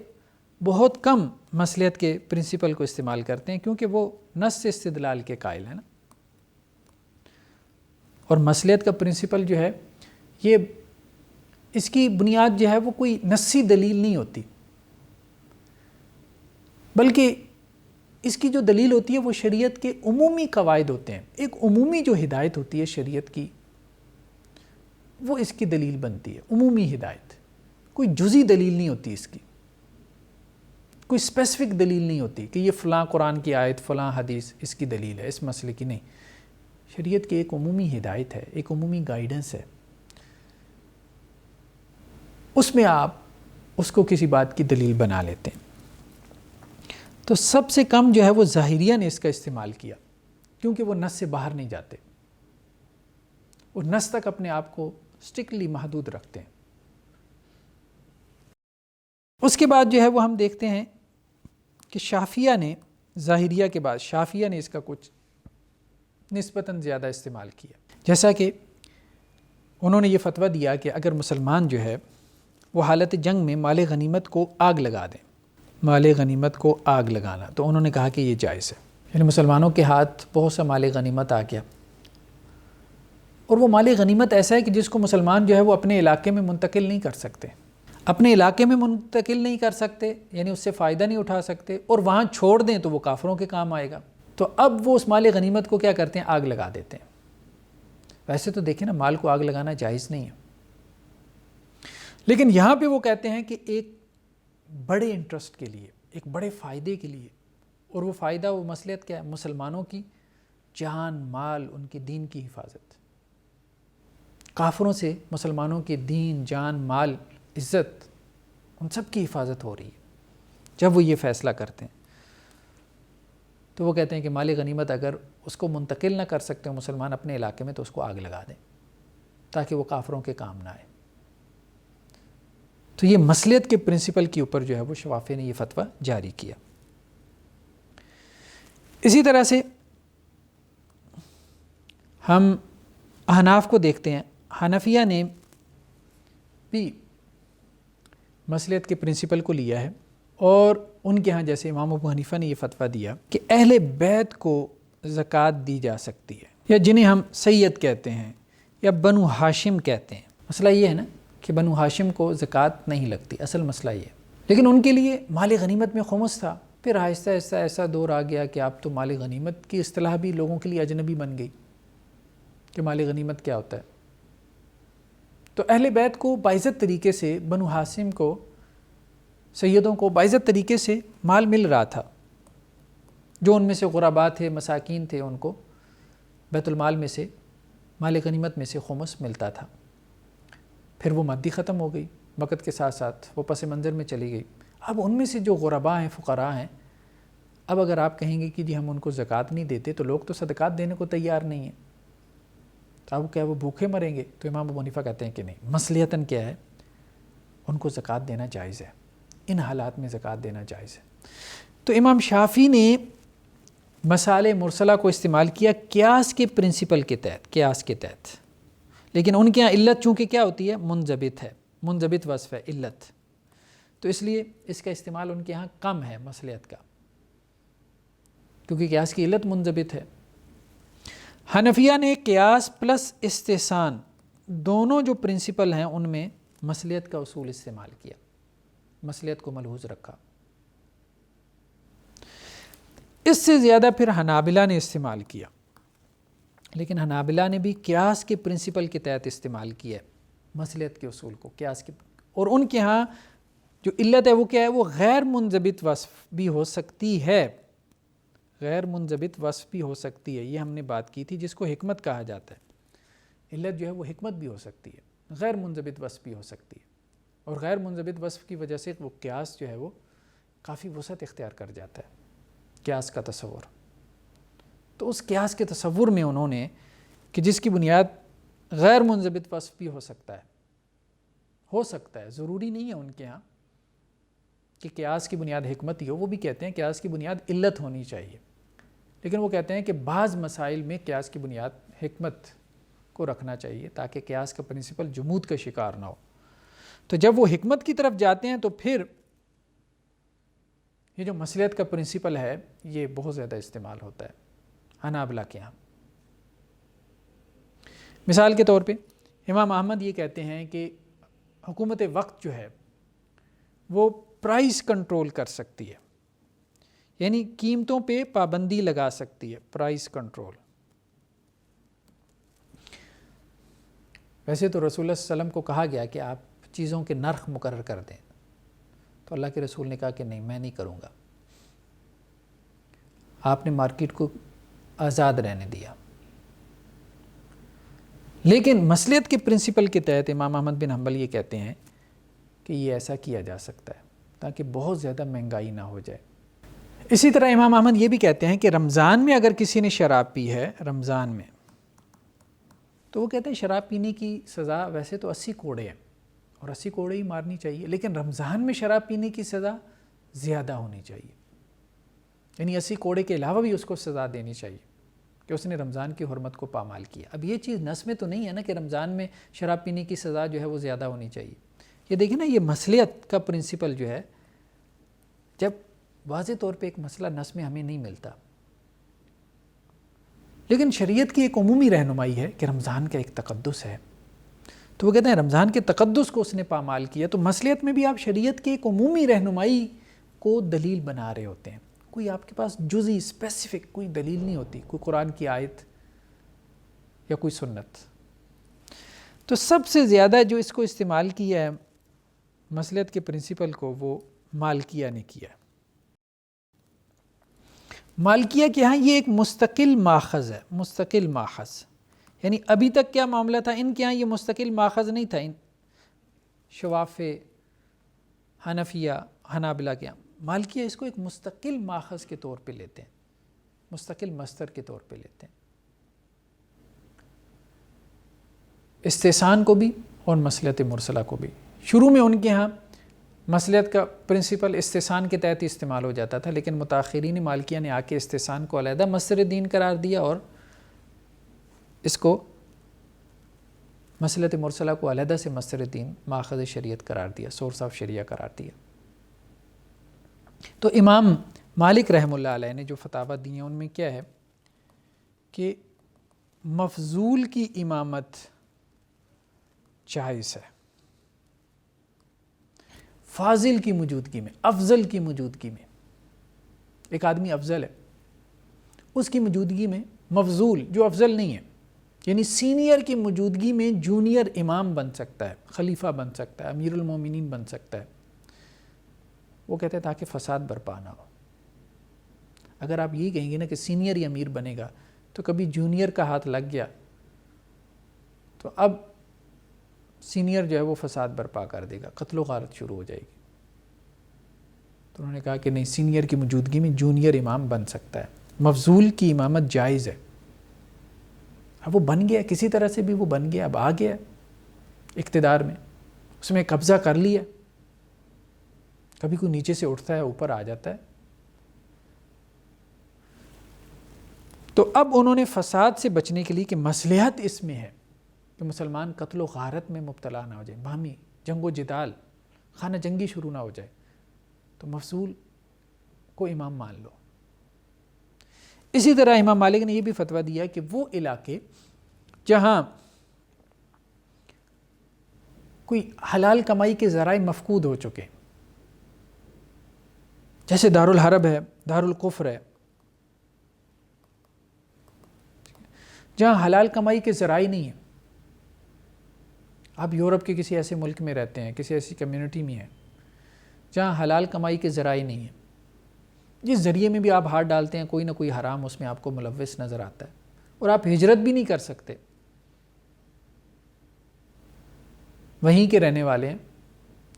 بہت کم مصلحت کے پرنسپل کو استعمال کرتے ہیں کیونکہ وہ نص سے استدلال کے قائل ہیں نا. اور مصلحت کا پرنسپل جو ہے یہ اس کی بنیاد جو ہے وہ کوئی نصی دلیل نہیں ہوتی، بلکہ اس کی جو دلیل ہوتی ہے وہ شریعت کے عمومی قواعد ہوتے ہیں. ایک عمومی جو ہدایت ہوتی ہے شریعت کی وہ اس کی دلیل بنتی ہے. عمومی ہدایت، کوئی جزئی دلیل نہیں ہوتی، اس کی کوئی اسپیسیفک دلیل نہیں ہوتی کہ یہ فلاں قرآن کی آیت، فلاں حدیث اس کی دلیل ہے اس مسئلے کی. نہیں، شریعت کی ایک عمومی ہدایت ہے، ایک عمومی گائیڈنس ہے، اس میں آپ اس کو کسی بات کی دلیل بنا لیتے ہیں. تو سب سے کم جو ہے وہ ظاہریہ نے اس کا استعمال کیا کیونکہ وہ نص سے باہر نہیں جاتے، وہ نص تک اپنے آپ کو اسٹرکٹلی محدود رکھتے ہیں. اس کے بعد جو ہے وہ ہم دیکھتے ہیں کہ شافعیہ نے ظاہریہ کے بعد شافعیہ نے اس کا کچھ نسبتاً زیادہ استعمال کیا. جیسا کہ انہوں نے یہ فتویٰ دیا کہ اگر مسلمان جو ہے وہ حالت جنگ میں مال غنیمت کو آگ لگا دیں، مال غنیمت کو آگ لگانا، تو انہوں نے کہا کہ یہ جائز ہے. یعنی مسلمانوں کے ہاتھ بہت سا مال غنیمت آ گیا، اور وہ مال غنیمت ایسا ہے کہ جس کو مسلمان جو ہے وہ اپنے علاقے میں منتقل نہیں کر سکتے، اپنے علاقے میں منتقل نہیں کر سکتے، یعنی اس سے فائدہ نہیں اٹھا سکتے، اور وہاں چھوڑ دیں تو وہ کافروں کے کام آئے گا. تو اب وہ اس مال غنیمت کو کیا کرتے ہیں؟ آگ لگا دیتے ہیں. ویسے تو دیکھیں نا، مال کو آگ لگانا جائز نہیں ہے، لیکن یہاں پہ وہ کہتے ہیں کہ ایک بڑے انٹرسٹ کے لیے، ایک بڑے فائدے کے لیے، اور وہ فائدہ، وہ مصلحت کیا ہے؟ مسلمانوں کی جان، مال، ان کے دین کی حفاظت. کافروں سے مسلمانوں کے دین، جان، مال، عزت، ان سب کی حفاظت ہو رہی ہے. جب وہ یہ فیصلہ کرتے ہیں تو وہ کہتے ہیں کہ مال غنیمت اگر اس کو منتقل نہ کر سکتے ہو مسلمان اپنے علاقے میں تو اس کو آگ لگا دیں تاکہ وہ کافروں کے کام نہ آئے. تو یہ مصلحت کے پرنسپل کے اوپر جو ہے وہ شافعی نے یہ فتویٰ جاری کیا. اسی طرح سے ہم احناف کو دیکھتے ہیں. حنفیہ نے بھی مصلحت کے پرنسپل کو لیا ہے، اور ان کے ہاں جیسے امام ابو حنیفہ نے یہ فتویٰ دیا کہ اہل بیت کو زکوٰۃ دی جا سکتی ہے، یا جنہیں ہم سید کہتے ہیں یا بنو ہاشم کہتے ہیں. مسئلہ یہ ہے نا کہ بنو ہاشم کو زکوٰۃ نہیں لگتی، اصل مسئلہ یہ ہے. لیکن ان کے لیے مال غنیمت میں خمس تھا. پھر آہستہ آہستہ ایسا دور آ گیا کہ اب تو مال غنیمت کی اصطلاح بھی لوگوں کے لیے اجنبی بن گئی کہ مال غنیمت کیا ہوتا ہے. تو اہل بیت کو باعزت طریقے سے، بنو ہاشم کو، سیدوں کو باعزت طریقے سے مال مل رہا تھا. جو ان میں سے غرباء تھے، مساکین تھے، ان کو بیت المال میں سے، مال غنیمت میں سے خمس ملتا تھا. پھر وہ مادی ختم ہو گئی، وقت کے ساتھ ساتھ وہ پس منظر میں چلی گئی. اب ان میں سے جو غرباء ہیں، فقراء ہیں، اب اگر آپ کہیں گے کہ جی ہم ان کو زکوٰۃ نہیں دیتے تو لوگ تو صدقات دینے کو تیار نہیں ہیں، تو اب کیا وہ بھوکے مریں گے؟ تو امام ابو حنیفہ کہتے ہیں کہ نہیں، مصلحتاً کیا ہے، ان کو زکوٰۃ دینا جائز ہے، ان حالات میں زکوٰۃ دینا جائز ہے. تو امام شافعی نے مسائل مرسلہ کو استعمال کیا قیاس کے پرنسپل کے تحت، قیاس کے تحت. لیکن ان کے یہاں علت چونکہ کیا ہوتی ہے؟ منضبط ہے، منضبط وصف ہے علت، تو اس لیے اس کا استعمال ان کے یہاں کم ہے مصلحت کا، کیونکہ قیاس کی علت منضبط ہے. حنفیہ نے قیاس پلس استحسان دونوں جو پرنسپل ہیں ان میں مصلحت کا اصول استعمال کیا، مصلحت کو ملحوظ رکھا. اس سے زیادہ پھر حنابلہ نے استعمال کیا، لیکن حنابلہ نے بھی قیاس کے پرنسپل کے تحت استعمال کیا ہے مصلحت کے اصول کو، قیاس کے اور ان کے ہاں جو علت ہے وہ کیا ہے؟ وہ غیر منضبط وصف بھی ہو سکتی ہے، غیر منضبط وصف بھی ہو سکتی ہے، یہ ہم نے بات کی تھی، جس کو حکمت کہا جاتا ہے۔ علت جو ہے وہ حکمت بھی ہو سکتی ہے، غیر منضبط وصف بھی ہو سکتی ہے، اور غیر منضبط وصف کی وجہ سے وہ قیاس جو ہے وہ کافی وسعت اختیار کر جاتا ہے، قیاس کا تصور۔ تو اس قیاس کے تصور میں انہوں نے کہ جس کی بنیاد غیر منضبط وصف بھی ہو سکتا ہے، ضروری نہیں ہے ان کے ہاں کہ قیاس کی بنیاد حکمت ہی ہو، وہ بھی کہتے ہیں قیاس کی بنیاد علت ہونی چاہیے، لیکن وہ کہتے ہیں کہ بعض مسائل میں قیاس کی بنیاد حکمت کو رکھنا چاہیے تاکہ قیاس کا پرنسپل جمود کا شکار نہ ہو۔ تو جب وہ حکمت کی طرف جاتے ہیں تو پھر یہ جو مصلحت کا پرنسپل ہے یہ بہت زیادہ استعمال ہوتا ہے حنابلہ کے ہاں۔ مثال کے طور پہ امام احمد یہ کہتے ہیں کہ حکومت وقت جو ہے وہ پرائس کنٹرول کر سکتی ہے، یعنی قیمتوں پہ پابندی لگا سکتی ہے، پرائس کنٹرول۔ ویسے تو رسول اللہ صلی اللہ علیہ وسلم کو کہا گیا کہ آپ چیزوں کے نرخ مقرر کر دیں، تو اللہ کے رسول نے کہا کہ نہیں، میں نہیں کروں گا۔ آپ نے مارکیٹ کو آزاد رہنے دیا، لیکن مصلحت کے پرنسپل کے تحت امام احمد بن حنبل یہ کہتے ہیں کہ یہ ایسا کیا جا سکتا ہے تاکہ بہت زیادہ مہنگائی نہ ہو جائے۔ اسی طرح امام احمد یہ بھی کہتے ہیں کہ رمضان میں اگر کسی نے شراب پی ہے رمضان میں، تو وہ کہتے ہیں شراب پینے کی سزا ویسے تو 80 کوڑے ہے اور 80 کوڑے ہی مارنی چاہیے، لیکن رمضان میں شراب پینے کی سزا زیادہ ہونی چاہیے، یعنی 80 کوڑے کے علاوہ بھی اس کو سزا دینی چاہیے کہ اس نے رمضان کی حرمت کو پامال کیا۔ اب یہ چیز نص میں تو نہیں ہے نا کہ رمضان میں شراب پینے کی سزا جو ہے وہ زیادہ ہونی چاہیے۔ یہ دیکھیں نا، یہ مصلحت کا پرنسپل جو ہے، جب واضح طور پہ ایک مسئلہ نص میں ہمیں نہیں ملتا، لیکن شریعت کی ایک عمومی رہنمائی ہے کہ رمضان کا ایک تقدس ہے، تو وہ کہتے ہیں رمضان کے تقدس کو اس نے پامال کیا، تو مصلحت میں بھی آپ شریعت کی ایک عمومی رہنمائی کو دلیل بنا رہے ہوتے ہیں، کوئی آپ کے پاس جزئی اسپیسیفک کوئی دلیل نہیں ہوتی، کوئی قرآن کی آیت یا کوئی سنت۔ تو سب سے زیادہ جو اس کو استعمال کیا ہے مصلحت کے پرنسپل کو، وہ مالکیہ نے کیا۔ مالکیہ کے ہاں یہ ایک مستقل ماخذ ہے، مستقل ماخذ، یعنی ابھی تک کیا معاملہ تھا، ان کے ہاں یہ مستقل ماخذ نہیں تھا، ان شوافع، حنفیہ، حنابلہ کے ہاں۔ مالکیہ اس کو ایک مستقل ماخذ کے طور پہ لیتے ہیں، مستقل مصدر کے طور پہ لیتے ہیں، استحسان کو بھی اور مصلحت مرسلہ کو بھی۔ شروع میں ان کے ہاں مصلحت کا پرنسپل استحسان کے تحت استعمال ہو جاتا تھا، لیکن متاخرین مالکیہ نے آ کے استحسان کو علیحدہ مصدر دین قرار دیا اور اس کو مصلحت مرسلہ کو علیحدہ سے مصدر دین ماخذ شریعت قرار دیا، سورس آف شریعہ قرار دیا۔ تو امام مالک رحمہ اللہ علیہ نے جو فتاوی دی ہیں ان میں کیا ہے کہ مفضول کی امامت جائز ہے، فاضل کی موجودگی میں، افضل کی موجودگی میں، ایک آدمی افضل ہے، اس کی موجودگی میں مفضول جو افضل نہیں ہے، یعنی سینئر کی موجودگی میں جونیئر امام بن سکتا ہے، خلیفہ بن سکتا ہے، امیر المومنین بن سکتا ہے۔ وہ کہتے ہیں تاکہ فساد برپا نہ ہو۔ اگر آپ یہی کہیں گے نا کہ سینئر ہی امیر بنے گا، تو کبھی جونیئر کا ہاتھ لگ گیا تو اب سینئر جو ہے وہ فساد برپا کر دے گا، قتل و غارت شروع ہو جائے گی۔ تو انہوں نے کہا کہ نہیں، سینئر کی موجودگی میں جونیئر امام بن سکتا ہے، مفضول کی امامت جائز ہے۔ اب وہ بن گیا، کسی طرح سے بھی وہ بن گیا، اب آ گیا اقتدار میں، اس میں قبضہ کر لیا، کبھی کوئی نیچے سے اٹھتا ہے اوپر آ جاتا ہے۔ تو اب انہوں نے فساد سے بچنے کے لیے کہ مصلحت اس میں ہے کہ مسلمان قتل و غارت میں مبتلا نہ ہو جائے، باہمی جنگ و جدال، خانہ جنگی شروع نہ ہو جائے، تو مفضول کو امام مان لو۔ اسی طرح امام مالک نے یہ بھی فتویٰ دیا کہ وہ علاقے جہاں کوئی حلال کمائی کے ذرائع مفقود ہو چکے، جیسے دارالحرب ہے، دارالکفر ہے، جہاں حلال کمائی کے ذرائع نہیں ہیں، آپ یورپ کے کسی ایسے ملک میں رہتے ہیں، کسی ایسی کمیونٹی میں ہیں جہاں حلال کمائی کے ذرائع نہیں ہیں، جس ذریعے میں بھی آپ ہاتھ ڈالتے ہیں کوئی نہ کوئی حرام اس میں آپ کو ملوث نظر آتا ہے، اور آپ ہجرت بھی نہیں کر سکتے، وہیں کے رہنے والے ہیں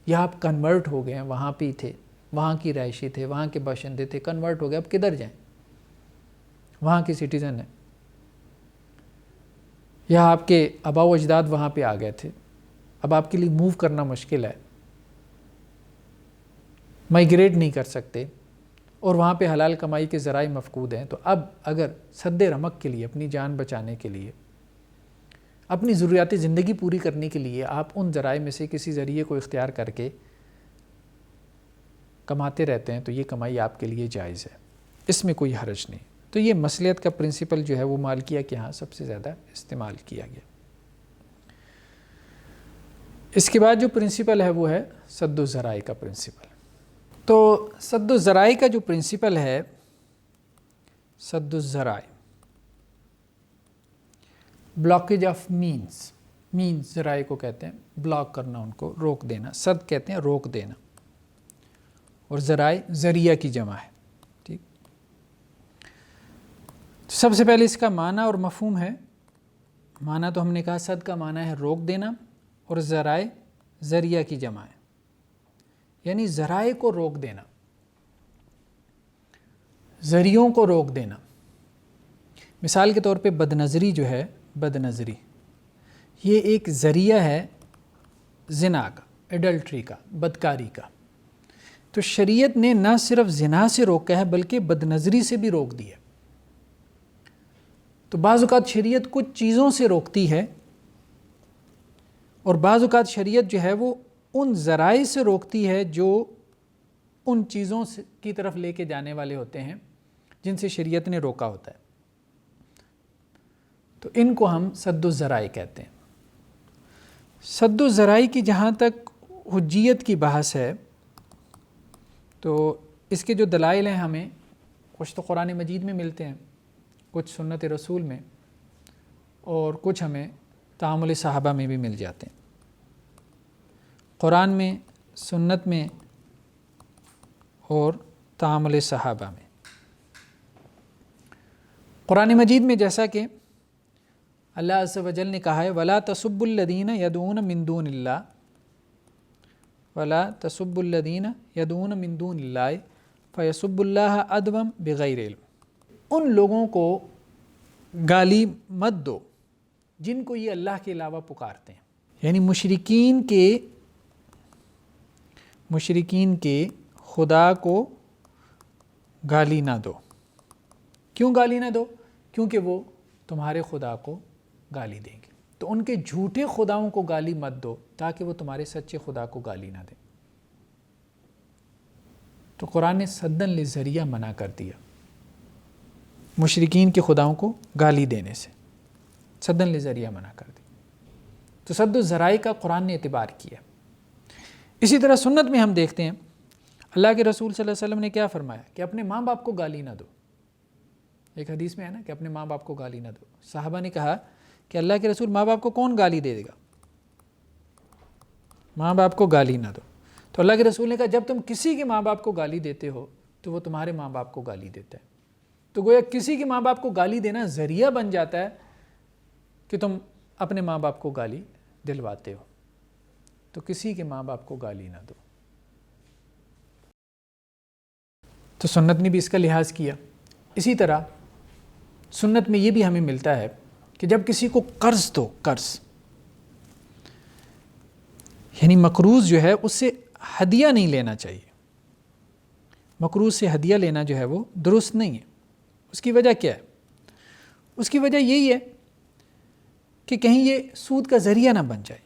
یا آپ کنورٹ ہو گئے ہیں، وہاں پہ تھے، وہاں کی رہائشی تھے، وہاں کے باشندے تھے، کنورٹ ہو گئے، اب کدھر جائیں؟ وہاں کے سٹیزن ہیں، یا آپ کے آبا و اجداد وہاں پہ آ گئے تھے، اب آپ کے لیے موو کرنا مشکل ہے، مائیگریٹ نہیں کر سکتے، اور وہاں پہ حلال کمائی کے ذرائع مفقود ہیں، تو اب اگر سد رمق کے لیے، اپنی جان بچانے کے لیے، اپنی ضروریات زندگی پوری کرنے کے لیے آپ ان ذرائع میں سے کسی ذریعے کو اختیار کر کے کماتے رہتے ہیں، تو یہ کمائی آپ کے لیے جائز ہے، اس میں کوئی حرج نہیں۔ تو یہ مصلیحت کا پرنسپل جو ہے وہ مالکیہ کے ہاں سب سے زیادہ استعمال کیا گیا۔ اس کے بعد جو پرنسپل ہے وہ ہے سد الذرائع کا پرنسپل۔ تو سد الذرائع کا جو پرنسپل ہے، سد الذرائع، بلاکیج آف مینز ذرائع کو کہتے ہیں، بلاک کرنا، ان کو روک دینا، سد کہتے ہیں روک دینا، اور ذرائع ذریعہ کی جمع ہے، ٹھیک۔ سب سے پہلے اس کا معنی اور مفہوم ہے۔ معنی تو ہم نے کہا سد کا معنی ہے روک دینا، اور ذرائع ذریعہ کی جمع ہے، یعنی ذرائع کو روک دینا، ذریعوں کو روک دینا۔ مثال کے طور پہ بد نظری جو ہے، بد نظری یہ ایک ذریعہ ہے زنا کا، ایڈلٹری کا، بدکاری کا، تو شریعت نے نہ صرف زنا سے روکا ہے بلکہ بد نظری سے بھی روک دیا۔ تو بعض اوقات شریعت کچھ چیزوں سے روکتی ہے، اور بعض اوقات شریعت جو ہے وہ ان ذرائع سے روکتی ہے جو ان چیزوں کی طرف لے کے جانے والے ہوتے ہیں جن سے شریعت نے روکا ہوتا ہے، تو ان کو ہم سد الذرائع کہتے ہیں۔ سد الذرائع کی جہاں تک حجیت کی بحث ہے، تو اس کے جو دلائل ہیں ہمیں کچھ تو قرآن مجید میں ملتے ہیں، کچھ سنت رسول میں، اور کچھ ہمیں تعامل صحابہ میں بھی مل جاتے ہیں۔ قرآن میں، سنت میں، اور تعامل صحابہ میں۔ قرآن مجید میں جیسا کہ اللہ عز و جل نے کہا ہے وَلَا تَسُبُّوا الَّذِينَ يَدْعُونَ مِن دُونِ اللَّهِ وَلَا تَسُبُّوا الَّذِينَ يَدْعُونَ مِن دُونِ اللَّهِ فَيَسُبُّوا اللَّهَ عَدْوًا بِغَيْرِ عِلْمٍ۔ ان لوگوں کو گالی مت دو جن کو یہ اللہ کے علاوہ پکارتے ہیں، یعنی مشرکین کے خدا کو گالی نہ دو۔ کیوں گالی نہ دو؟ کیونکہ وہ تمہارے خدا کو گالی دیں گے، تو ان کے جھوٹے خداؤں کو گالی مت دو تاکہ وہ تمہارے سچے خدا کو گالی نہ دیں۔ تو قرآن نے سدًا للذریعہ منع کر دیا مشرکین کے خداؤں کو گالی دینے سے، سدًا للذریعہ منع کر دیا۔ تو سد الذرائع کا قرآن نے اعتبار کیا۔ اسی طرح سنت میں ہم دیکھتے ہیں اللہ کے رسول صلی اللہ علیہ وسلم نے کیا فرمایا کہ اپنے ماں باپ کو گالی نہ دو۔ ایک حدیث میں ہے نا کہ اپنے ماں باپ کو گالی نہ دو۔ صحابہ نے کہا کہ اللہ کے رسول ماں باپ کو کون گالی دے گا؟ ماں باپ کو گالی نہ دو۔ تو اللہ کے رسول نے کہا جب تم کسی کے ماں باپ کو گالی دیتے ہو تو وہ تمہارے ماں باپ کو گالی دیتا ہے۔ تو گویا کسی کے ماں باپ کو گالی دینا ذریعہ بن جاتا ہے کہ تم اپنے ماں باپ کو گالی دلواتے ہو، تو کسی کے ماں باپ کو گالی نہ دو۔ تو سنت نے بھی اس کا لحاظ کیا۔ اسی طرح سنت میں یہ بھی ہمیں ملتا ہے کہ جب کسی کو قرض دو، قرض یعنی مقروض جو ہے اس سے ہدیہ نہیں لینا چاہیے۔ مقروض سے ہدیہ لینا جو ہے وہ درست نہیں ہے۔ اس کی وجہ کیا ہے؟ اس کی وجہ یہی ہے کہ کہیں یہ سود کا ذریعہ نہ بن جائے۔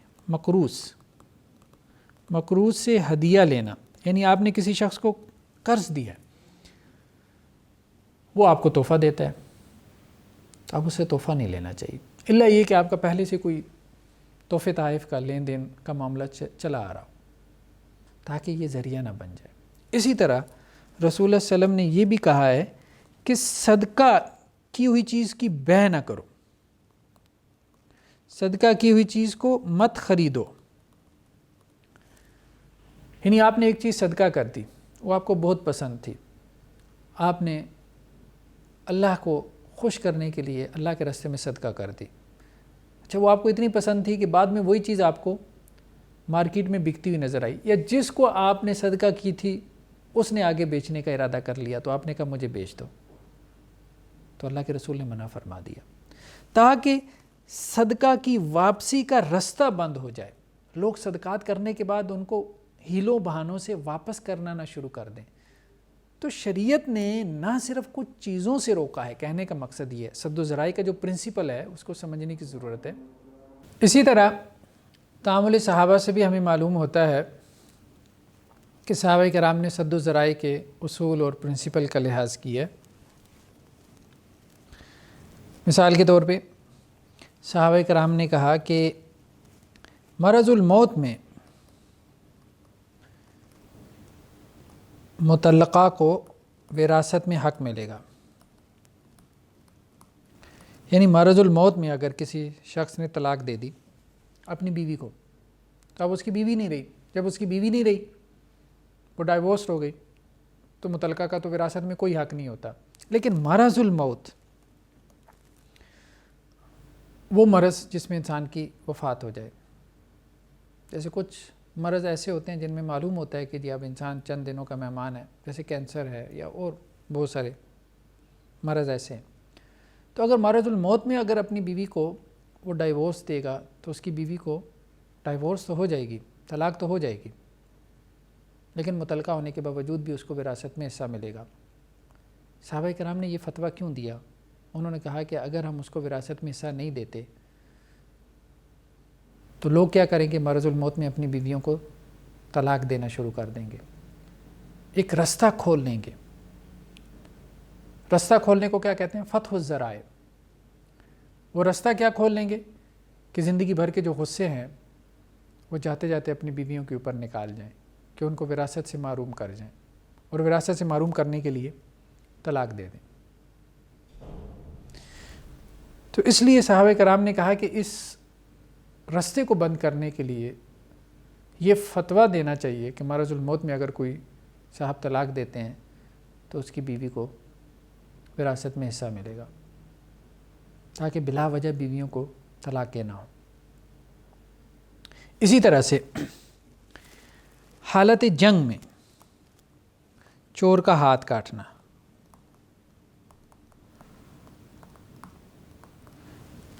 مقروض سے ہدیہ لینا یعنی آپ نے کسی شخص کو قرض دیا ہے، وہ آپ کو تحفہ دیتا ہے، تو آپ اسے تحفہ نہیں لینا چاہیے، الا یہ کہ آپ کا پہلے سے کوئی تحفے تحائف کا لین دین کا معاملہ چلا آ رہا ہو، تاکہ یہ ذریعہ نہ بن جائے۔ اسی طرح رسول اللہ صلی اللہ علیہ وسلم نے یہ بھی کہا ہے کہ صدقہ کی ہوئی چیز کی بیع نہ کرو۔ صدقہ کی ہوئی چیز کو مت خریدو. یعنی آپ نے ایک چیز صدقہ کر دی، وہ آپ کو بہت پسند تھی، آپ نے اللہ کو خوش کرنے کے لیے اللہ کے راستے میں صدقہ کر دی. اچھا، وہ آپ کو اتنی پسند تھی کہ بعد میں وہی چیز آپ کو مارکیٹ میں بکتی ہوئی نظر آئی، یا جس کو آپ نے صدقہ کی تھی اس نے آگے بیچنے کا ارادہ کر لیا، تو آپ نے کہا مجھے بیچ دو. تو اللہ کے رسول نے منع فرما دیا تاکہ صدقہ کی واپسی کا رستہ بند ہو جائے. لوگ صدقات کرنے کے بعد ان کو ہیلوں بہانوں سے واپس کرنا نہ شروع کر دیں. تو شریعت نے نہ صرف کچھ چیزوں سے روکا ہے، کہنے کا مقصد یہ ہے، سد و ذرائع کا جو پرنسپل ہے اس کو سمجھنے کی ضرورت ہے. اسی طرح تعامل صحابہ سے بھی ہمیں معلوم ہوتا ہے کہ صحابہ کرام نے سد و ذرائع کے اصول اور پرنسپل کا لحاظ کیا ہے. مثال کے طور پہ صحابہ کرام نے کہا کہ مرض الموت میں مطلقہ کو وراثت میں حق ملے گا. یعنی مرض الموت میں اگر کسی شخص نے طلاق دے دی اپنی بیوی کو، تو اب اس کی بیوی نہیں رہی. جب اس کی بیوی نہیں رہی، وہ ڈائیورسڈ ہو گئی، تو مطلقہ کا تو وراثت میں کوئی حق نہیں ہوتا. لیکن مرض الموت وہ مرض جس میں انسان کی وفات ہو جائے. جیسے کچھ مرض ایسے ہوتے ہیں جن میں معلوم ہوتا ہے کہ جی اب انسان چند دنوں کا مہمان ہے، جیسے کینسر ہے یا اور بہت سارے مرض ایسے ہیں. تو اگر مرض الموت میں اگر اپنی بیوی کو وہ ڈائیورس دے گا تو اس کی بیوی کو ڈائیورس تو ہو جائے گی، طلاق تو ہو جائے گی، لیکن مطلقہ ہونے کے باوجود بھی اس کو وراثت میں حصہ ملے گا. صحابہ کرام نے یہ فتویٰ کیوں دیا؟ انہوں نے کہا کہ اگر ہم اس کو وراثت میں حصہ نہیں دیتے تو لوگ کیا کریں گے؟ مرض الموت میں اپنی بیویوں کو طلاق دینا شروع کر دیں گے، ایک رستہ کھول لیں گے. رستہ کھولنے کو کیا کہتے ہیں؟ فتح الذرائع. وہ رستہ کیا کھول لیں گے کہ زندگی بھر کے جو غصے ہیں وہ جاتے جاتے اپنی بیویوں کے اوپر نکال جائیں، کہ ان کو وراثت سے محروم کر جائیں، اور وراثت سے محروم کرنے کے لیے طلاق دے دیں. تو اس لیے صحابہ کرام نے کہا کہ اس رستے کو بند کرنے کے لیے یہ فتویٰ دینا چاہیے کہ مرض الموت میں اگر کوئی صاحب طلاق دیتے ہیں تو اس کی بیوی کو وراثت میں حصہ ملے گا، تاکہ بلا وجہ بیویوں کو طلاق نہ ہو. اسی طرح سے حالت جنگ میں چور کا ہاتھ کاٹنا.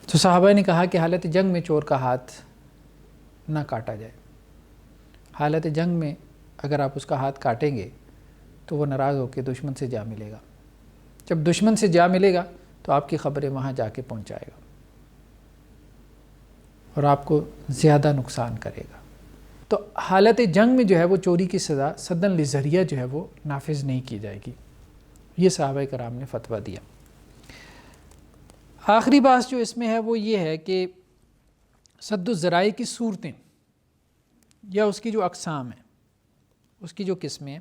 تو صحابہ نے کہا کہ حالت جنگ میں چور کا ہاتھ نہ کاٹا جائے. حالت جنگ میں اگر آپ اس کا ہاتھ کاٹیں گے تو وہ ناراض ہو کے دشمن سے جا ملے گا. جب دشمن سے جا ملے گا تو آپ کی خبریں وہاں جا کے پہنچائے گا اور آپ کو زیادہ نقصان کرے گا. تو حالت جنگ میں جو ہے وہ چوری کی سزا سدًا لذریعہ جو ہے وہ نافذ نہیں کی جائے گی. یہ صحابہ کرام نے فتویٰ دیا. آخری بات جو اس میں ہے وہ یہ ہے کہ سد الذرائع کی صورتیں یا اس کی جو اقسام ہیں، اس کی جو قسمیں ہیں،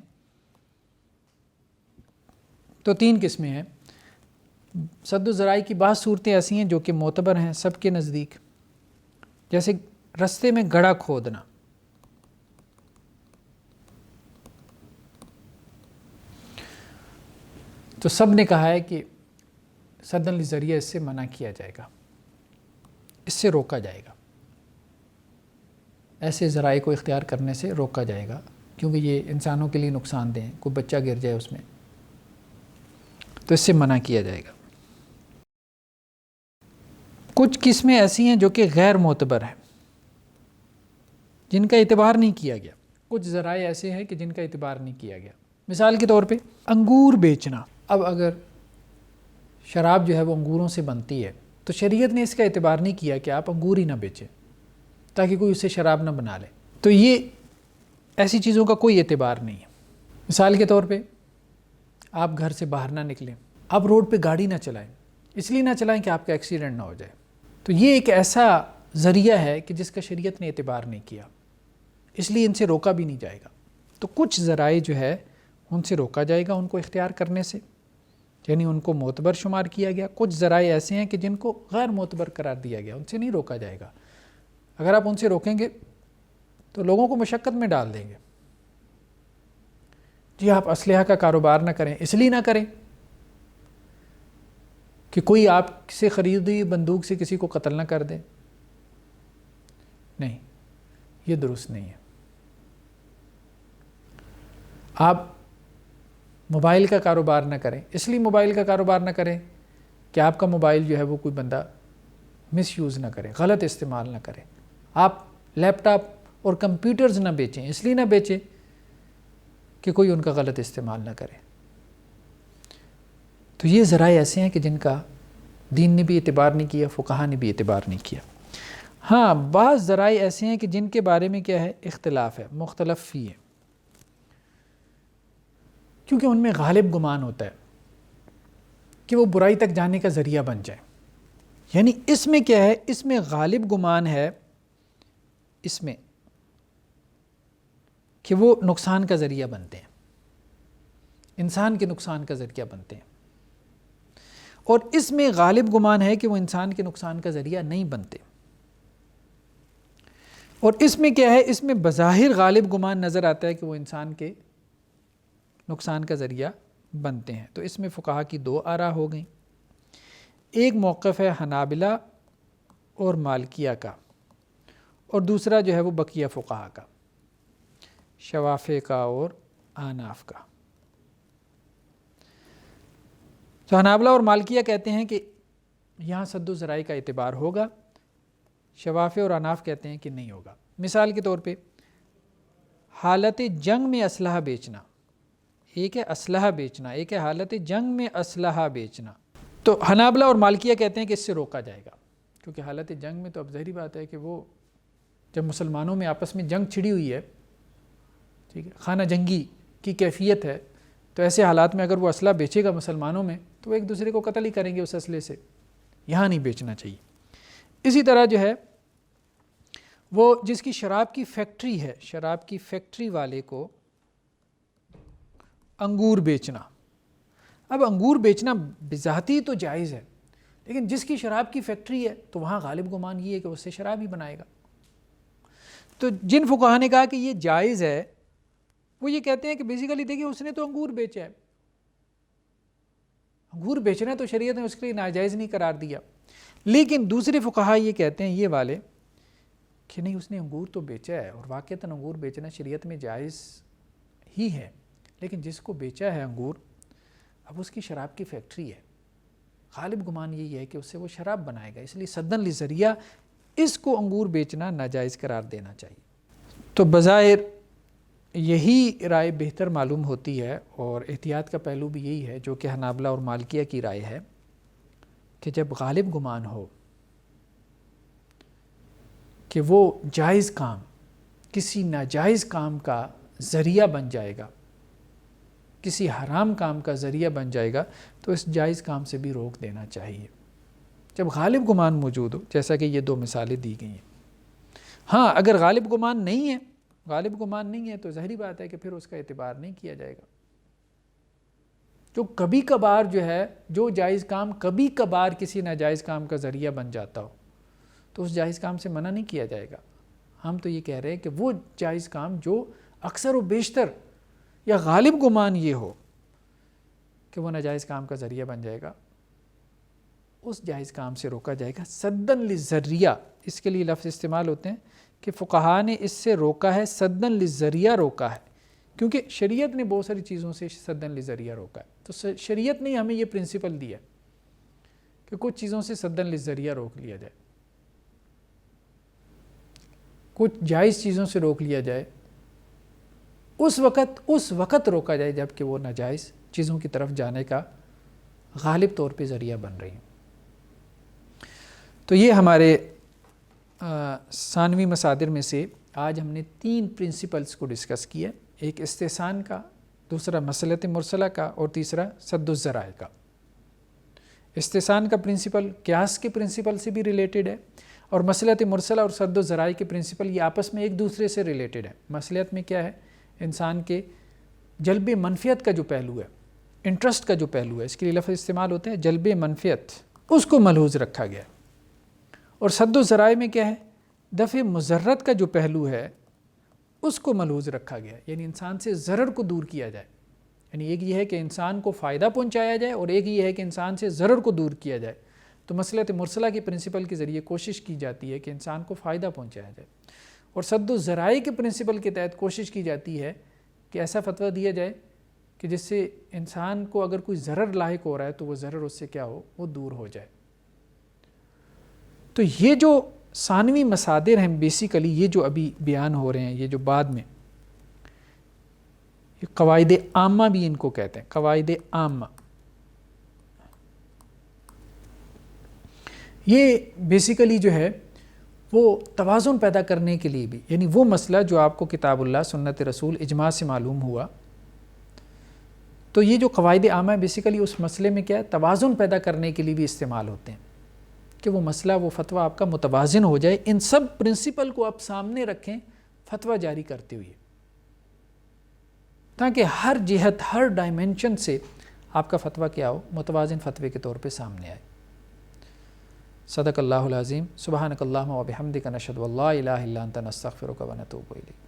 تو 3 قسمیں ہیں. سد الذرائع کی بعض صورتیں ایسی ہیں جو کہ معتبر ہیں سب کے نزدیک، جیسے رستے میں گڑھا کھودنا. تو سب نے کہا ہے کہ سدًا لذریعہ اس سے منع کیا جائے گا، اس سے روکا جائے گا، ایسے ذرائع کو اختیار کرنے سے روکا جائے گا، کیونکہ یہ انسانوں کے لیے نقصان دہ ہیں. کوئی بچہ گر جائے اس میں تو اس سے منع کیا جائے گا. کچھ قسمیں ایسی ہیں جو کہ غیر معتبر ہیں، جن کا اعتبار نہیں کیا گیا. کچھ ذرائع ایسے ہیں کہ جن کا اعتبار نہیں کیا گیا. مثال کے طور پہ انگور بیچنا. اب اگر شراب جو ہے وہ انگوروں سے بنتی ہے تو شریعت نے اس کا اعتبار نہیں کیا کہ آپ انگور ہی نہ بیچیں تاکہ کوئی اسے شراب نہ بنا لے. تو یہ ایسی چیزوں کا کوئی اعتبار نہیں ہے. مثال کے طور پہ آپ گھر سے باہر نہ نکلیں، آپ روڈ پہ گاڑی نہ چلائیں، اس لیے نہ چلائیں کہ آپ کا ایکسیڈنٹ نہ ہو جائے. تو یہ ایک ایسا ذریعہ ہے کہ جس کا شریعت نے اعتبار نہیں کیا، اس لیے ان سے روکا بھی نہیں جائے گا. تو کچھ ذرائع جو ہے ان سے روکا جائے گا، ان کو اختیار کرنے سے. یعنی ان کو معتبر شمار کیا گیا. کچھ ذرائع ایسے ہیں کہ جن کو غیر معتبر قرار دیا گیا, ان سے نہیں روکا جائے گا. اگر آپ ان سے روکیں گے تو لوگوں کو مشقت میں ڈال دیں گے. جی آپ اسلحہ کا کاروبار نہ کریں, اس لیے نہ کریں کہ کوئی آپ سے خریدی بندوق سے کسی کو قتل نہ کر دے. نہیں, یہ درست نہیں ہے. آپ موبائل کا کاروبار نہ کریں, اس لیے موبائل کا کاروبار نہ کریں کہ آپ کا موبائل جو ہے وہ کوئی بندہ مس یوز نہ کرے, غلط استعمال نہ کرے. آپ لیپ ٹاپ اور کمپیوٹرز نہ بیچیں, اس لیے نہ بیچیں کہ کوئی ان کا غلط استعمال نہ کرے. تو یہ ذرائع ایسے ہیں کہ جن کا دین نے بھی اعتبار نہیں کیا, فقہا نے بھی اعتبار نہیں کیا. ہاں بعض ذرائع ایسے ہیں کہ جن کے بارے میں کیا ہے, اختلاف ہے, مختلف فی ہے, کیونکہ ان میں غالب گمان ہوتا ہے کہ وہ برائی تک جانے کا ذریعہ بن جائے. یعنی اس میں کیا ہے, اس میں غالب گمان ہے اس میں کہ وہ نقصان کا ذریعہ بنتے ہیں, انسان کے نقصان کا ذریعہ بنتے ہیں. اور اس میں غالب گمان ہے کہ وہ انسان کے نقصان کا ذریعہ نہیں بنتے. اور اس میں کیا ہے, اس میں بظاہر غالب گمان نظر آتا ہے کہ وہ انسان کے نقصان کا ذریعہ بنتے ہیں. تو اس میں فقہا کی دو آراء ہو گئیں. ایک موقف ہے حنابلہ اور مالکیہ کا, اور دوسرا جو ہے وہ بقیہ فقہا کا, شوافع کا اور احناف کا. تو حنابلہ اور مالکیہ کہتے ہیں کہ یہاں سد و ذرائع کا اعتبار ہوگا, شوافع اور احناف کہتے ہیں کہ نہیں ہوگا. مثال کے طور پہ حالت جنگ میں اسلحہ بیچنا, ایک ہے اسلحہ بیچنا, ایک ہے حالت جنگ میں اسلحہ بیچنا. تو حنابلہ اور مالکیہ کہتے ہیں کہ اس سے روکا جائے گا, کیونکہ حالت جنگ میں تو اب ظاہری بات ہے کہ وہ جب مسلمانوں میں آپس میں جنگ چھڑی ہوئی ہے, ٹھیک ہے, خانہ جنگی کی کیفیت ہے, تو ایسے حالات میں اگر وہ اسلحہ بیچے گا مسلمانوں میں تو وہ ایک دوسرے کو قتل ہی کریں گے اس اسلحے سے. یہاں نہیں بیچنا چاہیے. اسی طرح جو ہے وہ جس کی شراب کی فیکٹری ہے, شراب کی فیکٹری والے کو انگور بیچنا. اب انگور بیچنا بذاتی تو جائز ہے, لیکن جس کی شراب کی فیکٹری ہے تو وہاں غالب گمان یہ ہے کہ اس سے شراب ہی بنائے گا. تو جن فقہا نے کہا کہ یہ جائز ہے, وہ یہ کہتے ہیں کہ بیسیکلی دیکھیے اس نے تو انگور بیچا ہے, انگور بیچنا تو شریعت نے اس کے لیے ناجائز نہیں قرار دیا. لیکن دوسرے فقہا یہ کہتے ہیں, یہ والے, کہ نہیں اس نے انگور تو بیچا ہے اور واقعتاً انگور بیچنا شریعت میں جائز ہی ہے, لیکن جس کو بیچا ہے انگور, اب اس کی شراب کی فیکٹری ہے, غالب گمان یہی ہے کہ اس سے وہ شراب بنائے گا, اس لیے سدن لذریعہ اس کو انگور بیچنا ناجائز قرار دینا چاہیے. تو بظاہر یہی رائے بہتر معلوم ہوتی ہے, اور احتیاط کا پہلو بھی یہی ہے جو کہ حنابلہ اور مالکیہ کی رائے ہے, کہ جب غالب گمان ہو کہ وہ جائز کام کسی ناجائز کام کا ذریعہ بن جائے گا, کسی حرام کام کا ذریعہ بن جائے گا, تو اس جائز کام سے بھی روک دینا چاہیے جب غالب گمان موجود ہو, جیسا کہ یہ دو مثالیں دی گئی ہیں. ہاں اگر غالب گمان نہیں ہے, غالب گمان نہیں ہے تو ظاہری بات ہے کہ پھر اس کا اعتبار نہیں کیا جائے گا. جو کبھی کبھار جو ہے, جو جائز کام کبھی کبھار کسی ناجائز کام کا ذریعہ بن جاتا ہو, تو اس جائز کام سے منع نہیں کیا جائے گا. ہم تو یہ کہہ رہے ہیں کہ وہ جائز کام جو اکثر و بیشتر یا غالب گمان یہ ہو کہ وہ ناجائز کام کا ذریعہ بن جائے گا, اس جائز کام سے روکا جائے گا. سدن للذریعہ, اس کے لیے لفظ استعمال ہوتے ہیں کہ فقہا نے اس سے روکا ہے, سدن للذریعہ روکا ہے, کیونکہ شریعت نے بہت ساری چیزوں سے سدن للذریعہ روکا ہے. تو شریعت نے ہمیں یہ پرنسپل دیا کہ کچھ چیزوں سے سدن للذریعہ روک لیا جائے, کچھ جائز چیزوں سے روک لیا جائے, اس وقت روکا جائے جب کہ وہ ناجائز چیزوں کی طرف جانے کا غالب طور پہ ذریعہ بن رہی ہیں. تو یہ ہمارے ثانوی مصادر میں سے آج ہم نے 3 پرنسپلز کو ڈسکس کیا, ایک استحسان کا, دوسرا مصلحت مرسلہ کا, اور تیسرا سد الذرائع کا. استحسان کا پرنسپل قیاس کے پرنسپل سے بھی ریلیٹڈ ہے, اور مصلحت مرسلہ اور سد الذرائع کے پرنسپل یہ آپس میں ایک دوسرے سے ریلیٹڈ ہے. مصلحت میں کیا ہے, انسان کے جلب منفعت کا جو پہلو ہے انٹرسٹ کا جو پہلو ہے، اس کے لیے لفظ استعمال ہوتا ہے جلب منفعت، اس کو ملحوظ رکھا گیا. اور سد و ذرائع میں کیا ہے؟ دفع مضرت کا جو پہلو ہے اس کو ملحوظ رکھا گیا، یعنی انسان سے ضرر کو دور کیا جائے. یعنی ایک یہ ہے کہ انسان کو فائدہ پہنچایا جائے اور ایک یہ ہے کہ انسان سے ضرر کو دور کیا جائے. تو مصلحت مرسلہ کی پرنسپل کے ذریعے کوشش کی جاتی ہے کہ انسان کو فائدہ پہنچایا جائے، اور سد و ذرائع کے پرنسپل کے تحت کوشش کی جاتی ہے کہ ایسا فتویٰ دیا جائے کہ جس سے انسان کو اگر کوئی ضرر لاحق ہو رہا ہے تو وہ ضرر اس سے کیا ہو، وہ دور ہو جائے. تو یہ جو ثانوی مصادر ہیں بیسیکلی، یہ جو ابھی بیان ہو رہے ہیں، یہ جو بعد میں یہ قواعد عامہ بھی ان کو کہتے ہیں، قواعد عامہ، یہ بیسیکلی جو ہے وہ توازن پیدا کرنے کے لیے بھی، یعنی وہ مسئلہ جو آپ کو کتاب اللہ، سنت رسول، اجماع سے معلوم ہوا، تو یہ جو قواعد عامہ ہے بیسیکلی اس مسئلے میں کیا ہے، توازن پیدا کرنے کے لیے بھی استعمال ہوتے ہیں کہ وہ مسئلہ، وہ فتویٰ آپ کا متوازن ہو جائے. ان سب پرنسپل کو آپ سامنے رکھیں فتویٰ جاری کرتے ہوئے، تاکہ ہر جہت، ہر ڈائمنشن سے آپ کا فتویٰ کیا ہو، متوازن فتوے کے طور پہ سامنے آئے. صدق اللہ العظیم. سبحانک اللہم و بحمدک، نشہد ان لا الہ الا انت، نستغفرک و نتوب الیک.